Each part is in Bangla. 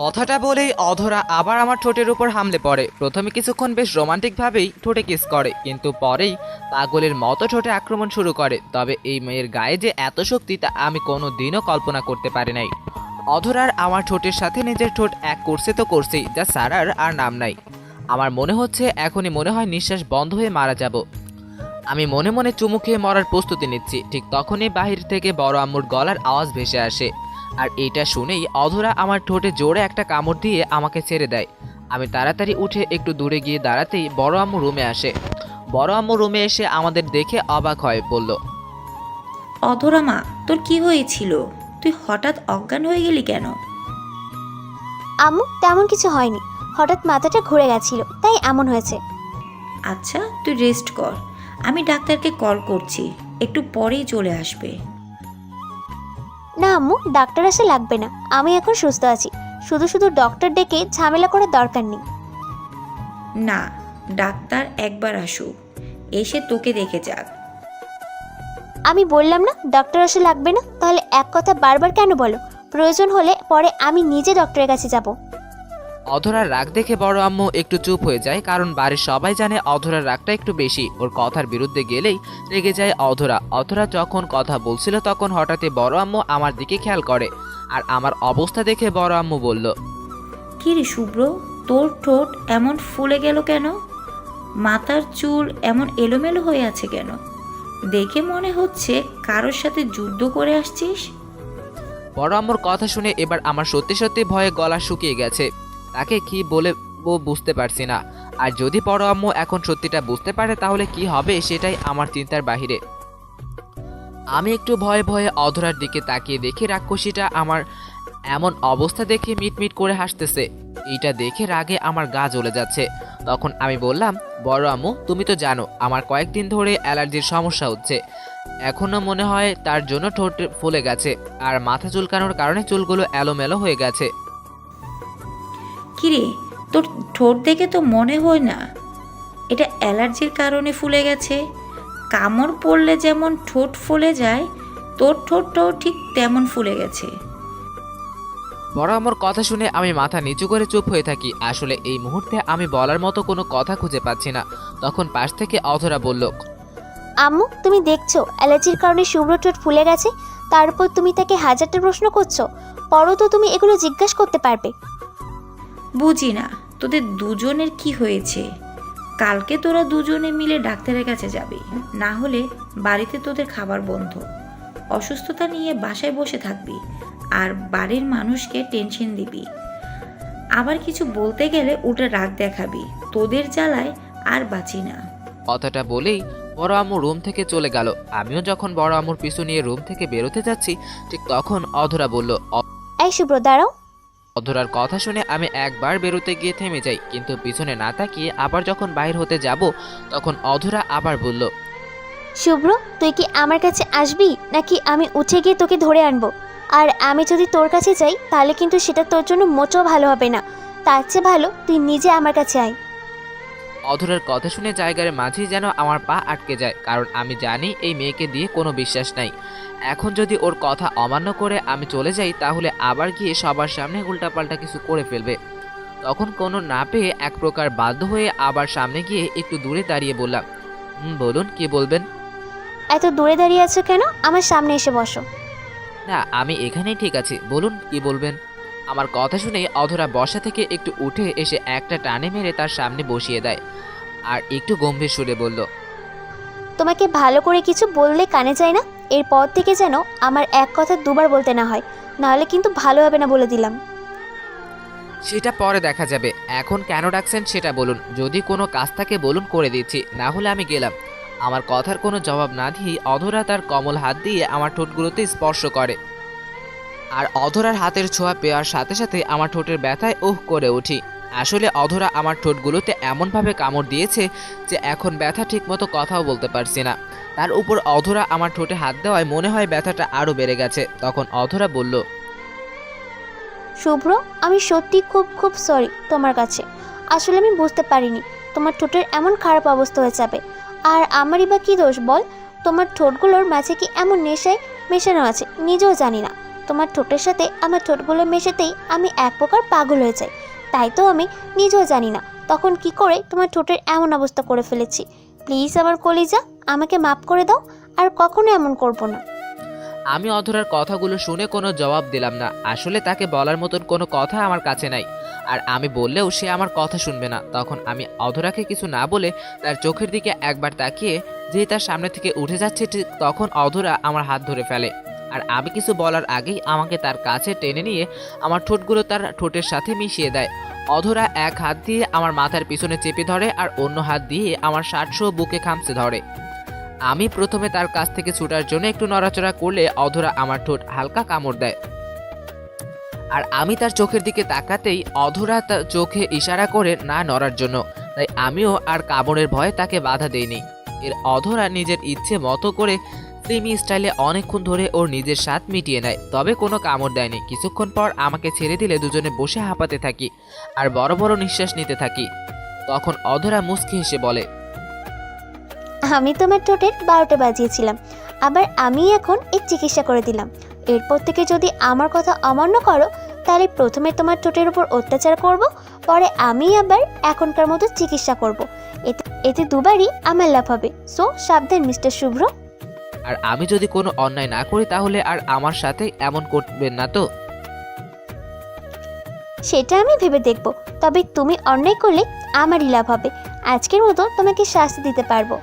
কথাটা বলেই অধরা আবার আমার ঠোঁটের উপর হামলে পড়ে। প্রথমে কিছুক্ষণ বেশ রোমান্টিকভাবেই ঠোঁটে কিস করে, কিন্তু পরেই পাগলের মতো ঠোঁটে আক্রমণ শুরু করে। তবে এই মেয়ের গায়ে যে এত শক্তি তা আমি কোনো দিনও কল্পনা করতে পারি নাই। অধরার আমার ঠোঁটের সাথে নিজের ঠোঁট এক করছে তো করছেই, যা সারার আর নাম নাই। আমার মনে হচ্ছে এখনই মনে হয় নিঃশ্বাস বন্ধ হয়ে মারা যাব। আমি মনে মনে চুমু খেয়ে মরার প্রস্তুতি নিচ্ছি, ঠিক তখনই বাহির থেকে বড় আম্মুর গলার আওয়াজ ভেসে আসে। আর এটা শুনেই অধরা আমার ঠোঁটে জোরে একটা কামড় দিয়ে আমাকে ছেড়ে দেয়। আমি তাড়াতাড়ি উঠে একটু দূরে গিয়ে দাঁড়াতেই বড় আম্মু রুমে আসে। বড় আম্মু রুমে এসে আমাদের দেখে অবাক হয়ে বলল, অধরা মা, তোর কি হয়েছিল? তুই হঠাৎ অজ্ঞান হয়ে গেলি কেন? আম্মু, তেমন কিছু হয়নি, হঠাৎ মাথাটা ঘুরে গেছিল, তাই এমন হয়েছে। আচ্ছা, তুই রেস্ট কর, আমি ডাক্তারকে কল করছি, একটু পরেই চলে আসবে। না আম্মু, ডাক্তার আসা লাগবে না, আমি এখন সুস্থ আছি। শুধু শুধু ডক্টর ডেকে ঝামেলা করার দরকার নেই। না, ডাক্তার একবার আসুক, এসে তোকে দেখে যাক। আমি বললাম না ডক্টর আসা লাগবে না, তাহলে এক কথা বারবার কেন বলো? প্রয়োজন হলে পরে আমি নিজে ডক্টরের কাছে যাব। অধরার রাগ দেখে বড় আম্মু একটু চুপ হয়ে যায়, কারণ বাড়ির সবাই জানে অধরার রাগটা একটু বেশি। ওর কথার বিরুদ্ধে গেলেই রেগে যায় অধরা। অধরা যখন কথা বলছিল তখন হঠাৎই বড় আম্মু আমার দিকে খেয়াল করে, আর আমার অবস্থা দেখে বড় আম্মু বলল, কি রে শুভ্র, তোর ঠোঁট এমন ফুলে গেল কেন? মাথার চুল এমন এলোমেলো হয়ে আছে কেন? দেখে মনে হচ্ছে কারোর সাথে যুদ্ধ করে আসছিস। বড় আম্মুর কথা শুনে এবার আমার সত্যি সত্যি ভয়ে গলা শুকিয়ে গেছে। তাকে কি বলে বুঝতে পারছি না। আর যদি বড় আম্মু এখন সত্যিটা বুঝতে পারে তাহলে কি হবে সেটাই আমার চিন্তার বাহিরে। আমি একটু ভয়ে ভয়ে অধরার দিকে তাকিয়ে দেখি রাক্ষসীটা আমার এমন অবস্থা দেখে মিটমিট করে হাসতেছে। এইটা দেখে রাগে আমার গা জ্বলে যাচ্ছে। তখন আমি বললাম, বড় আম্মু, তুমি তো জানো আমার কয়েকদিন ধরে অ্যালার্জির সমস্যা হচ্ছে। এখনো মনে হয় তার জন্য ঠোঁট ফুলে গেছে, আর মাথা চুলকানোর কারণে চুলগুলো এলোমেলো হয়ে গেছে। কিরে, তোর ঠোঁট দেখে তো মনে হয় না এটা অ্যালার্জির কারণে ফুলে গেছে। কামড় পড়লে যেমন ঠোঁট ফুলে যায়, তোর ঠোঁটটাও ঠিক তেমন ফুলে গেছে। বড় আম্মুর কথা শুনে আমি মাথা নিচু করে চুপ হয়ে থাকি। আসলে এই মুহূর্তে আমি বলার মতো কোনো কথা খুঁজে পাচ্ছি না। তখন পাশ থেকে অধরা বলল, আম্মু, তুমি দেখছো অ্যালার্জির কারণে শুভ্র ঠোঁট ফুলে গেছে, তারপর তুমি তাকে হাজারটা প্রশ্ন করছো। পরও তো তুমি এগুলো জিজ্ঞাসা করতে পারবে। বুঝি না তোদের দুজনের কি হয়েছে। কালকে তোরা দুজনে মিলে ডাক্তারের কাছে যাবি, না হলে বাড়িতে তোদের খাবার বন্ধ। অসুস্থতা নিয়ে বাসায় বসে থাকবি আর বাড়ির মানুষকে টেনশন দিবি। আবার কিছু বলতে গেলে উল্টো রাগ দেখাবি। তোদের জ্বালায় আর বাঁচি না। কথাটা বলেই বড় আম্মু রুম থেকে চলে গেল। আমিও যখন বড় আম্মুর পিছু নিয়ে রুম থেকে বেরোতে যাচ্ছি, ঠিক তখন অধরা বলল। এই শুভ্র, দাঁড়াও। অধরার কথা শুনে আমি একবার বেরোতে গিয়ে থেমে যাই, কিন্তু পিছনে না তাকিয়ে আবার যখন বাইর হতে যাব তখন অধরা আবার বলল, শুভ্র, তুই কি আমার কাছে আসবি নাকি আমি উঠে গিয়ে তোকে ধরে আনবো? আর আমি যদি তোর কাছে যাই তাহলে কিন্তু সেটা তোর জন্য মোটেও ভালো হবে না। তার চেয়ে ভালো তুই নিজে আমার কাছে আয়। অধরার কথা শুনে জায়গার মাঝেই যেন আমার পা আটকে যায়, কারণ আমি জানি এই মেয়েকে দিয়ে কোনো বিশ্বাস নাই। এখন যদি ওর কথা অমান্য করে আমি চলে যাই তাহলে আবার গিয়ে সবার সামনে উল্টাপাল্টা কিছু করে ফেলবে। তখন কোনো না পেয়ে এক প্রকার বাধ্য হয়ে আবার সামনে গিয়ে একটু দূরে দাঁড়িয়ে বললাম, বলুন, কি বলবেন? এত দূরে দাঁড়িয়ে আছো কেন? আমার সামনে এসে বসো। না, আমি এখানেই ঠিক আছি, বলুন কি বলবেন। আমার কথা শুনে অধরা বসা থেকে একটু উঠে এসে একটা টানে মেরে তার সামনে বসিয়ে দেয়, আর একটু গম্ভীর সুরে বলল, তোমাকে ভালো করে কিছু বললে কানে যায় না? এরপর থেকে যেন আমার এক কথা দুবার বলতে না হয়, নাহলে কিন্তু ভালো হবে না বলে দিলাম। সেটা পরে দেখা যাবে, এখন কেন ডাকছেন সেটা বলুন। যদি কোনো কাজ থাকে বলুন, করে দিচ্ছি, না হলে আমি গেলাম। আমার কথার কোনো জবাব না দিয়ে অধরা তার কমল হাত দিয়ে আমার ঠোঁটগুলোতে স্পর্শ করে, আর অধরার হাতের ছোঁয়া পেয়ার সাথে সাথে আমার ঠোঁটের ব্যথায় ওহ করে উঠি। আসলে অধরা আমার ঠোঁটগুলোতে এমনভাবে কামড় দিয়েছে যে এখন ব্যথা ঠিকমতো কথাও বলতে পারছি না। তার উপর অধরা আমার ঠোঁটে হাত দেওয়ায় মনে হয় ব্যথাটা আরও বেড়ে গেছে। তখন অধরা বলল, শুভ্র, আমি সত্যি খুব খুব সরি তোমার কাছে। আসলে আমি বুঝতে পারিনি তোমার ঠোঁটের এমন খারাপ অবস্থা হয়ে যাবে। আর আমারই বা কী দোষ বল? তোমার ঠোঁটগুলোর মাঝে কি এমন নেশায় মেশানো আছে নিজেও জানি না। তোমার ঠোঁটের সাথে আমার ঠোঁটগুলো মেশাতেই আমি এক প্রকার পাগল হয়ে যাই। তাই তো আমি নিজেও জানি না তখন কি করে তোমার ঠোঁটের এমন অবস্থা করে ফেলেছি। প্লিজ আমার কলিজা, আমাকে মাফ করে দাও, আর কখনো এমন করব না। আমি অধরার কথাগুলো শুনে কোনো জবাব দিলাম না। আসলে তাকে বলার মতন কোনো কথা আমার কাছে নাই, আর আমি বললেও সে আমার কথা শুনবে না। তখন আমি অধরাকে কিছু না বলে তার চোখের দিকে একবার তাকিয়ে যেই তার সামনে থেকে উঠে যাচ্ছে, ঠিক তখন অধরা আমার হাত ধরে ফেলে। আর আমি কিছু বলার আগেই আমাকে তার কাছে টেনে নিয়ে আমার ঠোঁটগুলো তার ঠোঁটের সাথে মিশিয়ে দেয়। অধরা এক হাত দিয়ে আমার মাথার পিছনে চেপে ধরে আর অন্য হাত দিয়ে আমার শার্টসহ বুকে খামচে ধরে। আমি প্রথমে তার কাছ থেকে ছুটার জন্য একটু নড়াচড়া করলে অধরা আমার ঠোঁট হালকা কামড় দেয়। আর আমি তার চোখের দিকে তাকাতেই অধরা তার চোখে ইশারা করে না নড়ার জন্য। তাই আমিও আর কামড়ের ভয়ে তাকে বাধা দেইনি। এর অধরা নিজের ইচ্ছে মতো করে ফিল্মি স্টাইলে অনেকক্ষণ ধরে ওর নিজের স্বাদ মিটিয়ে নেয়, তবে কোনো কামড় দেয়নি। কিছুক্ষণ পর আমাকে ছেড়ে দিলে দুজনে বসে হাঁপাতে থাকি আর বড় বড় নিঃশ্বাস নিতে থাকি। তখন অধরা মুচকি হেসে বলে, আমি তোমার ঠোঁটের 12টা বাজিয়েছিলাম, আবার আমি এখন এর চিকিৎসা করে দিলাম। এরপর থেকে যদি আমার কথা অমান্য করো তাহলে প্রথমে তোমার ঠোঁটের উপর অত্যাচার করব, পরে আমি আবার এখনকার মতো চিকিৎসা করব। এতে দুবারই আমার লাভ হবে। সো সাবধান মিস্টার শুভ্র। আর আমি যদি কোনো অন্যায় না করি তাহলে আর আমার সাথে এমন করবেন না তো? সেটা আমি ভেবে দেখব, তবে তুমি অন্যায় করলে আমারই লাভ হবে। আজকের মতো তোমাকে শাস্তি দিতে পারবো।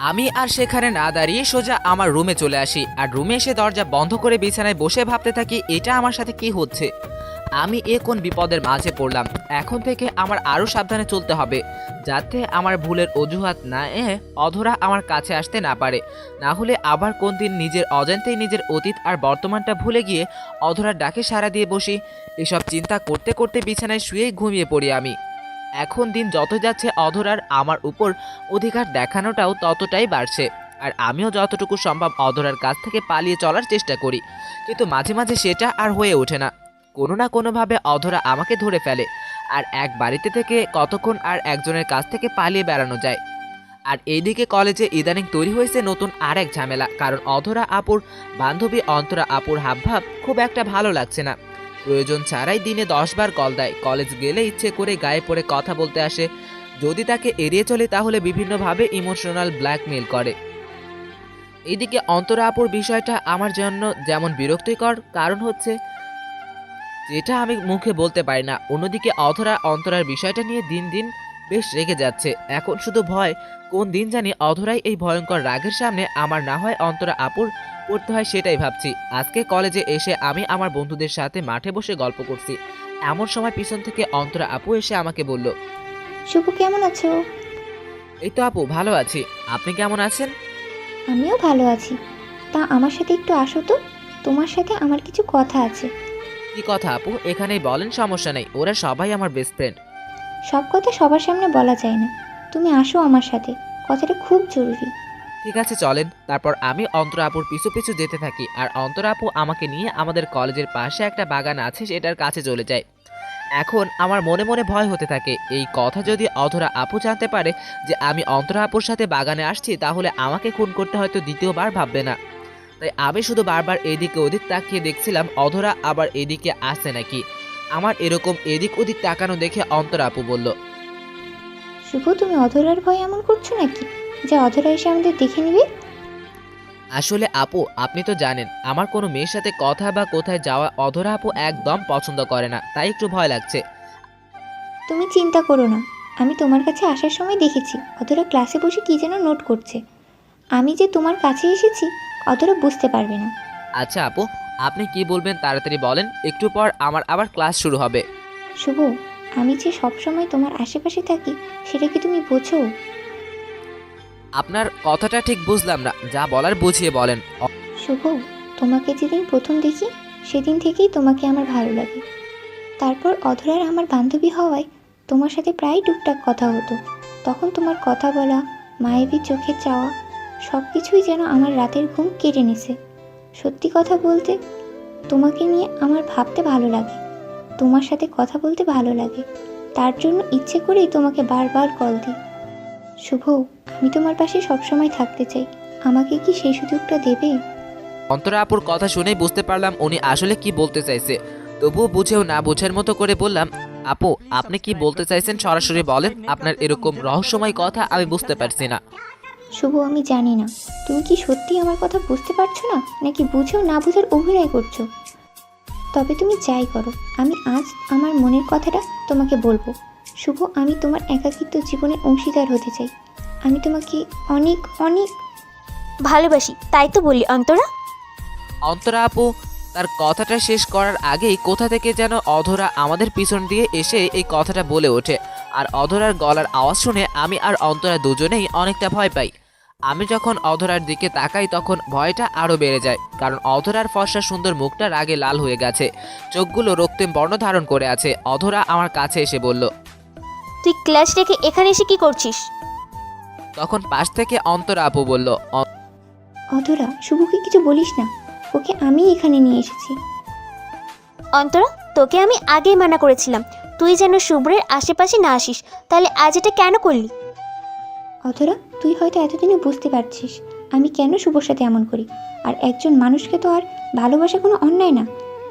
আমি আর সেখানে না দাঁড়িয়ে সোজা আমার রুমে চলে আসি। আর রুমে এসে দরজা বন্ধ করে বিছানায় বসে ভাবতে থাকি, এটা আমার সাথে কি হচ্ছে? আমি কোন বিপদের মাঝে পড়লাম? এখন থেকে আমার আরও সাবধানে চলতে হবে, যাতে আমার ভুলের অজুহাত না অধরা আমার কাছে আসতে না পারে। না হলে আবার কোন দিন নিজের অজান্তেই নিজের অতীত আর বর্তমানটা ভুলে গিয়ে অধরার ডাকে সাড়া দিয়ে বসি। এসব চিন্তা করতে করতে বিছানায় শুয়েই ঘুমিয়ে পড়ি আমি। এখন দিন যত যাচ্ছে অধরার আমার উপর অধিকার দেখানোটাও ততটাই বাড়ছে। আর আমিও যতটুকু সম্ভব অধরার কাছ থেকে পালিয়ে চলার চেষ্টা করি, কিন্তু মাঝে মাঝে সেটা আর হয়ে ওঠে না। কোনো না কোনোভাবে অধরা আমাকে ধরে ফেলে। আর এক বাড়িতে থেকে কতক্ষণ আর একজনের কাছ থেকে পালিয়ে বেড়ানো যায়? আর এইদিকে কলেজে ইদানিং তৈরি হয়েছে নতুন আর এক ঝামেলা। কারণ অধরা আপুর বান্ধবী অন্তরা আপুর হাবভাব খুব একটা ভালো লাগছে না। প্রয়োজন ছাড়াই দিনে 10 বার কল দেয়। কলেজ গেলে ইচ্ছে করে গায়ে পড়ে কথা বলতে আসে। যদি তাকে এড়িয়ে চলে তাহলে বিভিন্নভাবে ইমোশনাল ব্ল্যাকমেল করে। এইদিকে অন্তরা আপুর বিষয়টা আমার জন্য যেমন বিরক্তিকর, কারণ হচ্ছে যেটা আমি মুখে বলতে পারি না। অন্যদিকে অধরা অন্তরার বিষয়টা নিয়ে দিন দিন বেশ রেগে যাচ্ছে। এখন শুধু ভয়, কোন দিন জানি অধরাই এই ভয়ঙ্কর রাগের সামনে আমার না হয় অন্তরা আপুর পড়তে হয়, সেটাই ভাবছি। আজকে কলেজে এসে আমি আমার বন্ধুদের সাথে মাঠে বসে গল্প করছি, এমন সময় পিছন থেকে অন্তরা আপু এসে আমাকে বলল, শুভ কেমন আছো? এই তো আপু ভালো আছি, আপনি কেমন আছেন? আমিও ভালো আছি। তা আমার সাথে একটু আসো তো, তোমার সাথে আমার কিছু কথা আছে। কি কথা আপু? এখানেই বলেন, সমস্যা নেই, ওরা সবাই আমার বেস্ট ফ্রেন্ড। সব কথা সবার সামনে বলা যায় না, তুমি আসো আমার সাথে, কথাটা খুব জরুরি। ঠিক আছে চলেন। তারপর আমি অন্তরা আপুর পিছু পিছু যেতে থাকি। আর অন্তরা আপু আমাকে নিয়ে আমাদের কলেজের পাশে একটা বাগান আছে সেটার কাছে চলে যায়। এখন আমার মনে মনে ভয় হতে থাকে, এই কথা যদি অধরা আপু জানতে পারে যে আমি অন্তরা আপুর সাথে বাগানে আসছি তাহলে আমাকে খুন করতে হয়তো দ্বিতীয়বার ভাববে না। তাই আমি শুধু বারবার এদিকে ওদিক তাকিয়ে দেখছিলাম অধরা আবার এদিকে আসছে নাকি। আমার এরকম এদিক ওদিক তাকানো দেখে অন্তরা আপু বলল, শুভ তুমি অধরার ভয় এমন করছো নাকি যে অধরা এসে আমাদের দেখে নিবে? আসলে আপু আপনি তো জানেন আমার কোনো মেয়ের সাথে কথা বা কোথায় যাওয়া অধরা আপু একদম পছন্দ করে না, তাই একটু ভয় লাগছে। তুমি চিন্তা করো না, আমি তোমার কাছে আসার সময় দেখেছি অধরা ক্লাসে বসে কী যেন নোট করছে। আমি যে তোমার কাছে এসেছি অধরা বুঝতে পারবে না। আচ্ছা আপু, আপনি কি বলবেন তাড়াতাড়ি বলেন, একটু পর আমার আবার ক্লাস শুরু হবে। শুভ, আমি যে সবসময় তোমার আশেপাশে থাকি সেটা কি তুমি বোঝো? আপনার কথাটা ঠিক বুঝলাম না, যা বলার বুঝিয়ে বলেন। শুভ, তোমাকে যেদিন প্রথম দেখি সেদিন থেকেই তোমাকে আমার ভালো লাগে। তারপর অধরার আমার বান্ধবী হওয়ায় তোমার সাথে প্রায় টুকটাক কথা হতো। তখন তোমার কথা বলা, মায়াবী চোখে চাওয়া, সব কিছুই যেন আমার রাতের ঘুম কেড়ে নিছে। সত্যি কথা বলতে তোমাকে নিয়ে আমার ভাবতে ভালো লাগে, তোমার সাথে কথা বলতে ভালো লাগে। তার জন্য ইচ্ছে করেই তোমাকে বারবার কল দিই। শুভ, আমি তোমার পাশে সবসময় থাকতে চাই, আমাকে কি সেই সুযোগটা দেবে? অন্তরা আপুর কথা শুনেই বুঝতে পারলাম উনি আসলে কি বলতে চাইছে। তবুও বুঝেও না বুঝার মতো করে বললাম, আপু আপনি কি বলতে চাইছেন সরাসরি বলেন, আপনার এরকম রহস্যময় কথা আমি বুঝতে পারছি না। শুভ, আমি জানি না তুমি কি সত্যি আমার কথা বুঝতে পারছো না, নাকি বুঝেও না বুঝার অভিনয় করছো। তবে তুমি যাই করো, আমি আজ আমার মনের কথাটা তোমাকে বলবো। শুভ, আমি তোমার একাকিত্ব জীবনের অংশীদার হতে চাই। আমি তোমাকে অনেক অনেক ভালোবাসি, তাই তো বললি অন্তরা। অন্তরা আপু তার কথাটা শেষ করার আগেই কোথা থেকে যেন অধরা আমাদের পিছন দিয়ে এসে এই কথাটা বলে ওঠে। আর অধরার গলার আওয়াজ শুনে আমি আর অন্তরা দুজনেই অনেকটা ভয় পাই। আমি যখন অধরার দিকে তাকাই তখন ভয়টা আরও বেড়ে যায়, কারণ অধরার ফর্সা সুন্দর মুখটা রাগে লাল হয়ে গেছে, চোখগুলো রক্তিম বর্ণ ধারণ করে আছে। অধরা আমার কাছে এসে বলল, তুই ক্লাস রেখে এখানে এসে কি করছিস? তখন পাশ থেকে অন্তরা আপু বলল, অধরা, শুভকে কিছু বলিস না, ওকে আমি এখানে নিয়ে এসেছি। অন্তরা, তোকে আমি আগেই মানা করেছিলাম তুই যেন শুভ্রের আশেপাশে না আসিস, তাহলে আজ এটা কেন করলি? অধরা, তুই হয়তো এতদিনে বুঝতে পারছিস আমি কেন শুভর সাথে এমন করি। আর একজন মানুষকে তো আর ভালোবাসা কোনো অন্যায় না,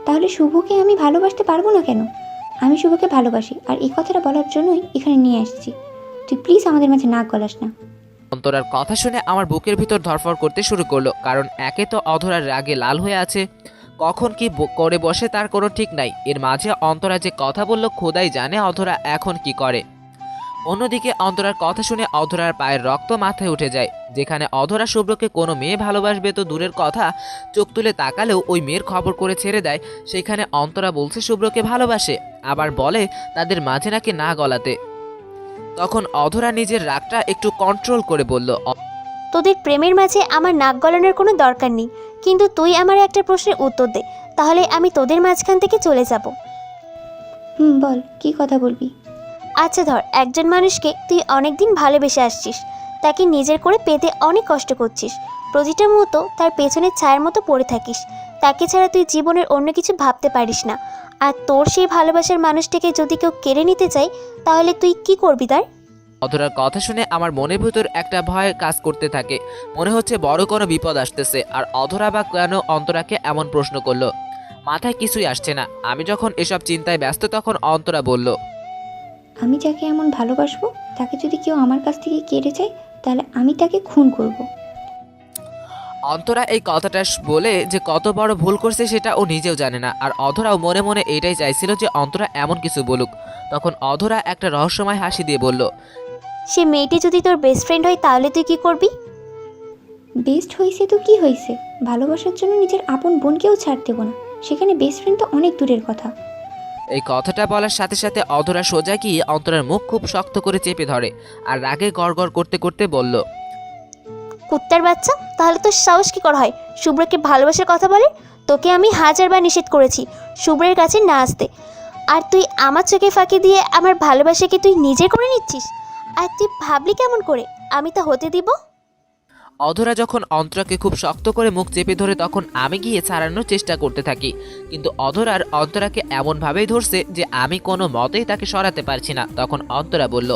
তাহলে শুভকে আমি ভালোবাসতে পারবো না কেন? আমি শুভকে ভালোবাসি, আর এই কথাটা বলার জন্যই এখানে নিয়ে আসছি। তুই প্লিজ আমাদের মাঝে নাক গলাস না। অন্তরার কথা শুনে আমার বুকের ভিতর ধরফর করতে শুরু করলো, কারণ একে তো অধরার রাগে লাল হয়ে আছে, কখন কি করে বসে তার কোনো ঠিক নাই। এর মাঝে অন্তরা যে কথা বলল খোদাই জানে অধরা এখন কি করে। অন্যদিকে অন্তরার কথা শুনে অধরার পায়ের রক্ত মাথায় উঠে যায়। যেখানে অধরা শুভ্রকে কোনো মেয়ে ভালোবাসবে তো দূরের কথা, চোখ তুলে তাকালেও ওই মেয়ের খবর করে ছেড়ে দেয়, সেখানে অন্তরা বলছে শুভ্রকে ভালোবাসে, আবার বলে তাদের মাঝে নাকি না গলাতে। তখন অধরা নিজের রাগটা একটু কন্ট্রোল করে বলল, তোদের প্রেমের মাঝে আমার নাক গলানোর কোনো দরকার নেই, কিন্তু তুই আমার একটা প্রশ্নের উত্তর দে, তাহলে আমি তোদের মাঝখান থেকে চলে যাব। বল, কি কথা বলবি? আচ্ছা ধর, একজন মানুষকে তুই অনেক দিন ভালোবেসে আসছিস, তাকে নিজের করে পেতে অনেক কষ্ট করছিস, প্রতিটা মুহূর্ত তার পেছনে ছায়ার মতো পড়ে থাকিস, তাকে ছাড়া তুই জীবনের অন্য কিছু ভাবতে পারিস না। আর তোর সেই ভালোবাসার মানুষটাকে যদি কেউ কেড়ে নিতে চায়, তাহলে তুই কি করবি তার? অধরার কথা শুনে আমার মনের ভিতর একটা ভয় কাজ করতে থাকে, মনে হচ্ছে বড় কোনো বিপদ আসতেছে। আর অধরা বা কেন অন্তরাকে এমন প্রশ্ন করলো, মাথায় কিছুই আসছে না। আমি যখন এসব চিন্তায় ব্যস্ত তখন অন্তরা বলল, আমি যাকে এমন ভালোবাসবো তাকে যদি কেউ আমার কাছ থেকে কেড়ে যায়, তাহলে আমি তাকে খুন করব। অন্তরা এই কথাটা বলে যে কত বড় ভুল করছে সেটা ও নিজেও জানে না। আর অধরাও মনে মনে এটাই চাইছিল যে অন্তরা এমন কিছু বলুক। তখন অধরা একটা রহস্যময় হাসি দিয়ে বলল, সে মেয়েটি যদি তোর বেস্ট ফ্রেন্ড হয় তাহলে তুই কি করবি? বেস্ট হয়েছে তো কি হয়েছে, ভালোবাসার জন্য নিজের আপন বোনকেও ছাড় দেবো না, সেখানে বেস্ট ফ্রেন্ড তো অনেক দূরের কথা। এই কথাটা বলার সাথে সাথে অধরা সোজা গিয়ে অন্তরার মুখ খুব শক্ত করে চেপে ধরে আর রাগে গড়গড় করতে করতে বলল, কুত্তার বাচ্চা, তাহলে তোর সাহস কি করা হয় শুভ্রকে ভালোবাসার কথা বলে? তোকে আমি হাজারবার নিষেধ করেছি শুভ্রের কাছে না আসতে, আর তুই আমার চোখে ফাঁকি দিয়ে আমার ভালোবাসাকে তুই নিজে করে নিচ্ছিস। আর তুই ভাবলি কেমন করে আমি তা হতে দিব? অধরা যখন অন্তরাকে খুব শক্ত করে মুখ চেপে ধরে তখন আমি গিয়ে ছাড়ানোর চেষ্টা করতে থাকি, কিন্তু অধরার অন্তরাকে এমনভাবেই ধরছে যে আমি কোনো মতেই তাকে সরাতে পারছি না। তখন অন্তরা বলল,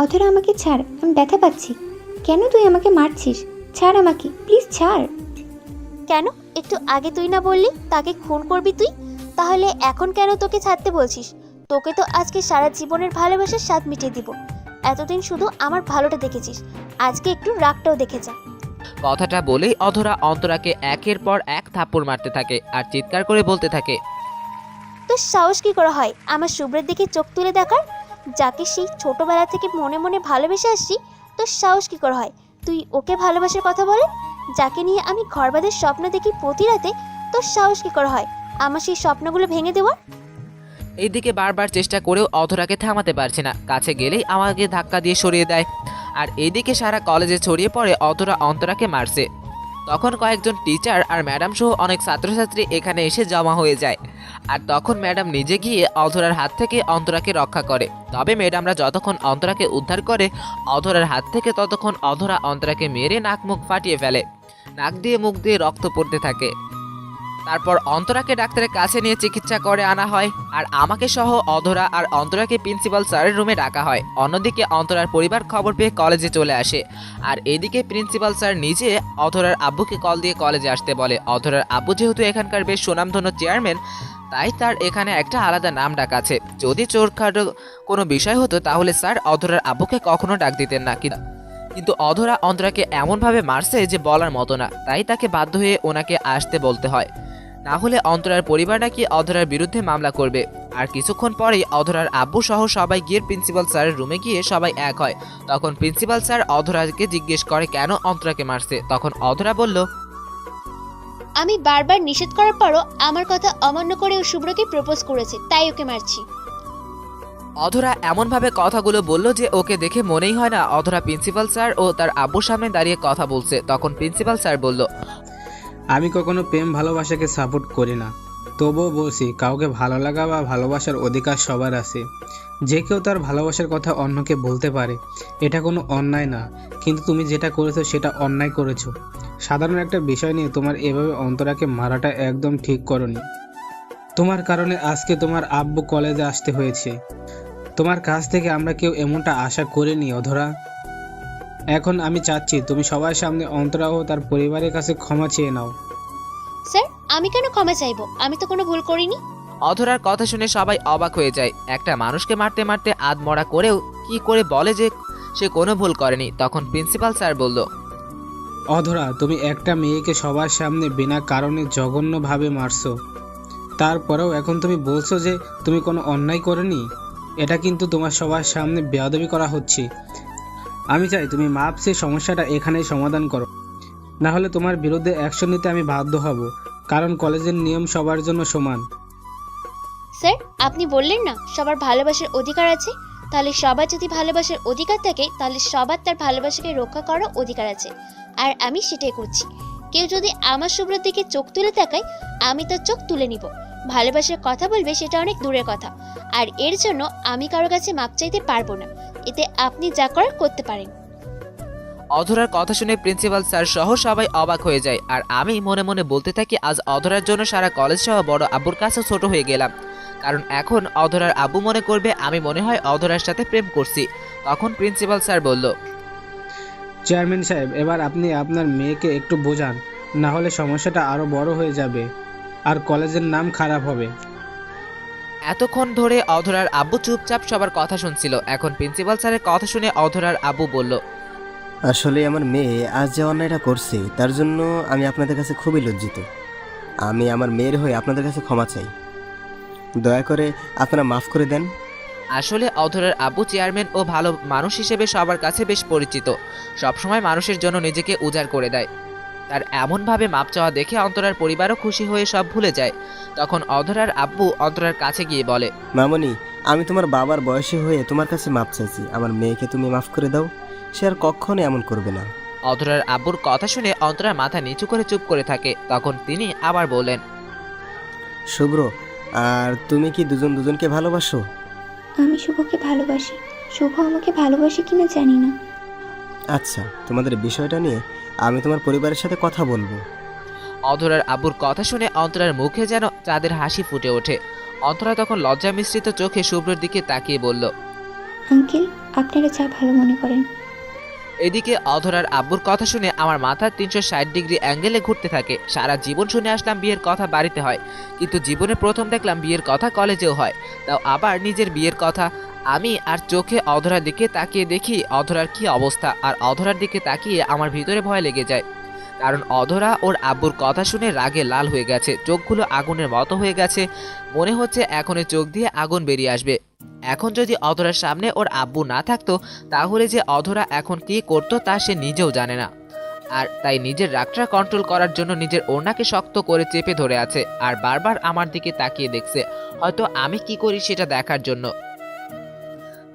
অধরা, আমাকে ছাড়, আমি ব্যথা পাচ্ছি। কেন তুই আমাকে মারছিস? ছাড় আমাকে, প্লিজ ছাড়। কেন? একটু আগে তুই না বললি তাকে খুন করবি তুই? তাহলে এখন কেন তোকে ছাড়তে বলছিস? তোকে তো আজকে সারা জীবনের ভালোবাসার স্বাদ মিটিয়ে দিব। এতদিন শুধু আমার ভালোটা দেখেছিস, আজকে একটু রাগটাও দেখে যা। কথাটা বলেই অধরা অন্তরাকে একের পর এক থাপ্পড় মারতে থাকে আর চিৎকার করে বলতে থাকে, তোর সাহস কি করে হয় আমার শুভ্রের দিকে চোখ তুলে দেখার? যাকে সেই ছোটবেলা থেকে মনে মনে ভালোবেসে আসছি, তোর সাহস কি করে হয় তুই ওকে ভালোবাসার কথা বলে? যাকে নিয়ে আমি ঘরবাদের স্বপ্ন দেখি প্রতি রাতে, তোর সাহস কি করে হয় আমার সেই স্বপ্নগুলো ভেঙে দেওয়ার? এইদিকে বারবার চেষ্টা করেও অধরাকে থামাতে পারছি না, কাছে গেলেই আমাকে ধাক্কা দিয়ে সরিয়ে দেয়। আর এইদিকে সারা কলেজে ছড়িয়ে পড়ে অধরা অন্তরাকে মারছে। তখন কয়েকজন টিচার আর ম্যাডাম সহ অনেক ছাত্রছাত্রী এখানে এসে জমা হয়ে যায়। আর তখন ম্যাডাম নিজে গিয়ে অধরার হাত থেকে অন্তরাকে রক্ষা করে। তবে ম্যাডামরা যতক্ষণ অন্তরাকে উদ্ধার করে অধরার হাত থেকে, ততক্ষণ অধরা অন্তরাকে মেরে নাক মুখ ফাটিয়ে ফেলে। নাক দিয়ে মুখ দিয়ে রক্ত পড়তে থাকে। তারপর অন্তরাকে ডাক্তারের কাছে নিয়ে চিকিৎসা করে আনা হয় আর আমাকে সহ অধরা আর অন্তরাকে প্রিন্সিপাল স্যারের রুমে ডাকা হয়। অন্যদিকে অন্তরার পরিবার খবর পেয়ে কলেজে চলে আসে আর এদিকে প্রিন্সিপাল স্যার নিজে অধরার আব্বুকে কল দিয়ে কলেজে আসতে বলে। অধরার আব্বু যেহেতু এখানকার বেশ সুনামধন্য চেয়ারম্যান, তাই তার এখানে একটা আলাদা নাম ডাক আছে। যদি চোরখাটো কোনো বিষয় হতো তাহলে স্যার অধরার আব্বুকে কখনো ডাক দিতেন না, কিন্তু অধরা অন্তরাকে এমনভাবে মারছে যে বলার মতো না, তাই তাকে বাধ্য হয়ে ওনাকে আসতে বলতে হয়, না হলে অন্তরার পরিবার নাকি অধরার বিরুদ্ধে মামলা করবে। আর কিছুক্ষণ পরেই অধরার আব্বু সহ সবাই গিয়ে প্রিন্সিপাল স্যারের রুমে গিয়ে সবাই এক হয়। তখন প্রিন্সিপাল স্যার অধরাকে জিজ্ঞেস করে কেন অন্তরাকে মারছে। তখন অধরা বলল, আমি বারবার নিষেধ করার পরও আমার কথা অমান্য করে ও শুভ্রকে প্রপোজ করেছে, তাই ওকে মারছি। অধরা এমনভাবে কথাগুলো বলল যে ওকে দেখে মনেই হয় না অধরা প্রিন্সিপাল স্যার ও তার আব্বুর সামনে দাঁড়িয়ে কথা বলছে। তখন প্রিন্সিপাল স্যার বলল, আমি কখনো প্রেম ভালোবাসাকে সাপোর্ট করি না, তবুও বলছি কাউকে ভালো লাগা বা ভালোবাসার অধিকার সবার আছে। যে কেউ তার ভালোবাসার কথা অন্যকে বলতে পারে, এটা কোনো অন্যায় না। কিন্তু তুমি যেটা করেছো সেটা অন্যায় করেছো। সাধারণ একটা বিষয় নিয়ে তোমার এভাবে অন্তরাকে মারাটা একদম ঠিক করনি। তোমার কারণে আজকে তোমার আব্বু কলেজে আসতে হয়েছে। তোমার কাছ থেকে আমরা কেউ এমনটা আশা করিনি অধরা। এখন আমি চাচ্ছি তুমি সবার সামনে অন্তরা ও তার পরিবারের কাছে ক্ষমা চেয়ে নাও। স্যার, আমি কেন ক্ষমা চাইবো? আমি তো কোনো ভুল করিনি। অধরার কথা শুনে সবাই অবাক হয়ে যায়। একটা মানুষকে মারতে মারতে আধমরা করেও কি করে বলে যে সে কোনো ভুল করেনি। তখন প্রিন্সিপাল স্যার বলল, অধরা, তুমি একটা মেয়েকে সবার সামনে বিনা কারণে জঘন্যভাবে মারছো, তারপরেও এখন তুমি বলছো যে তুমি কোনো অন্যায় করনি। এটা কিন্তু তোমার সবার সামনে বেয়াদবি করা হচ্ছে। আমি চাই তুমি মাপ চেয়ে সমস্যাটা এখানেই সমাধান করো, না হলে তোমার বিরুদ্ধে অ্যাকশন নিতে আমি বাধ্য হব, কারণ কলেজের নিয়ম সবার জন্য সমান। স্যার, আপনি বললেন না সবার ভালোবাসার অধিকার আছে, তাহলে সবার যদি ভালোবাসার অধিকার থাকে তাহলে সবার তার ভালোবাসাকে রক্ষা করার অধিকার আছে, আর আমি সেটাই করছি। কেউ যদি আমার শুভ্রর দিকে চোখ তুলে তাকায়, আমি তার চোখ তুলে নিব। ভালোবাসার কথা বলবে সেটা অনেক দূরের কথা, আর এর জন্য আমি কারো কাছে মাপ চাইতে পারবো না। এতে আপনি যা করার করতে পারেন। অধরার কথা শুনে প্রিন্সিপাল স্যার সহ সবাই অবাক হয়ে যায়। আর আমি মনে মনে বলতে থাকি আজ অধরার জন্য সারা কলেজ সহ বড় আব্বুর কাছে ছোট হয়ে গেলাম, কারণ এখন অধরার আব্বু মনে করবে আমি মনে হয় অধরার সাথে প্রেম করছি। তখন প্রিন্সিপাল স্যার বলল, চেয়ারম্যান সাহেব, এবার আপনি আপনার মেয়েকে একটু বোঝান, না হলে সমস্যাটা আরও বড় হয়ে যাবে আর কলেজের নাম খারাপ হবে। এতক্ষণ ধরে অধরার আব্বু চুপচাপ সবার কথা শুনছিল। এখন প্রিন্সিপাল স্যারের কথা শুনে অধরার আব্বু বলল, আসলে আমার মেয়ে আজ যে অন্যায়টা করছে তার জন্য আমি আপনাদের কাছে খুবই লজ্জিত। আমি আমার মেয়ের হয়ে আপনাদের কাছে ক্ষমা চাই, দয়া করে আপনারা মাফ করে দেন। আসলে অধরার আব্বু চেয়ারম্যান ও ভালো মানুষ হিসেবে সবার কাছে বেশ পরিচিত, সবসময় মানুষের জন্য নিজেকে উজাড় করে দেয়। তার এমনভাবে মাপ চাওয়া দেখে অন্তরার পরিবারও খুশি হয়ে সব ভুলে যায়। তখন অধরার আব্বু অন্তরার কাছে গিয়ে বলে, মামনি, আমি তোমার বাবার বয়সী হয়ে তোমার কাছে মাপ চাইছি, আমার মেয়েকে তুমি মাফ করে দাও, সে আর কখনো এমন করবে না। অধরার আব্বুর কথা শুনে অন্তরার মাথা নিচু করে চুপ করে থাকে। তখন তিনি আবার বললেন, শুভ্র, আর তুমি কি দুজন দুজনকে ভালোবাসো? আমি শুভকে ভালোবাসি, শুভ আমাকে ভালোবাসে কিনা জানি না। আচ্ছা, তোমাদের বিষয়টা নিয়ে আমি তোমার পরিবারের সাথে কথা বলবো। অধরার আব্বুর কথা শুনে অন্তরার মুখে যেন চাঁদের হাসি ফুটে ওঠে। অন্তরা তখন লজ্জা মিশ্রিত চোখে শুভ্রর দিকে তাকিয়ে বলল, আঙ্কেল, আপনারা যা ভালো মনে করেন। এদিকে অধরার আব্বুর কথা শুনে আমার মাথা 360 ডিগ্রি অ্যাঙ্গেলে ঘুরতে থাকে। সারা জীবন শুনে আসলাম বিয়ের কথা বাড়িতে হয়, কিন্তু জীবনে প্রথম দেখলাম বিয়ের কথা কলেজেও হয়, তাও আবার নিজের বিয়ের কথা। আমি আর চোখে অধরার দিকে তাকিয়ে দেখি অধরার কি অবস্থা, আর অধরার দিকে তাকিয়ে আমার ভিতরে ভয় লেগে যায়, কারণ অধরা ওর আব্বুর কথা শুনে রাগে লাল হয়ে গেছে, চোখগুলো আগুনের মতো হয়ে গেছে, মনে হচ্ছে এখনই চোখ দিয়ে আগুন বেরিয়ে আসবে। এখন যদি অধরার সামনে ওর আব্বু না থাকতো তাহলে যে অধরা এখন কি করতো তা সে নিজেও জানে না। আর তাই নিজের রাগটা কন্ট্রোল করার জন্য নিজের ওড়নাকে শক্ত করে চেপে ধরে আছে আর বারবার আমার দিকে তাকিয়ে দেখছে, হয়তো আমি কি করি সেটা দেখার জন্য।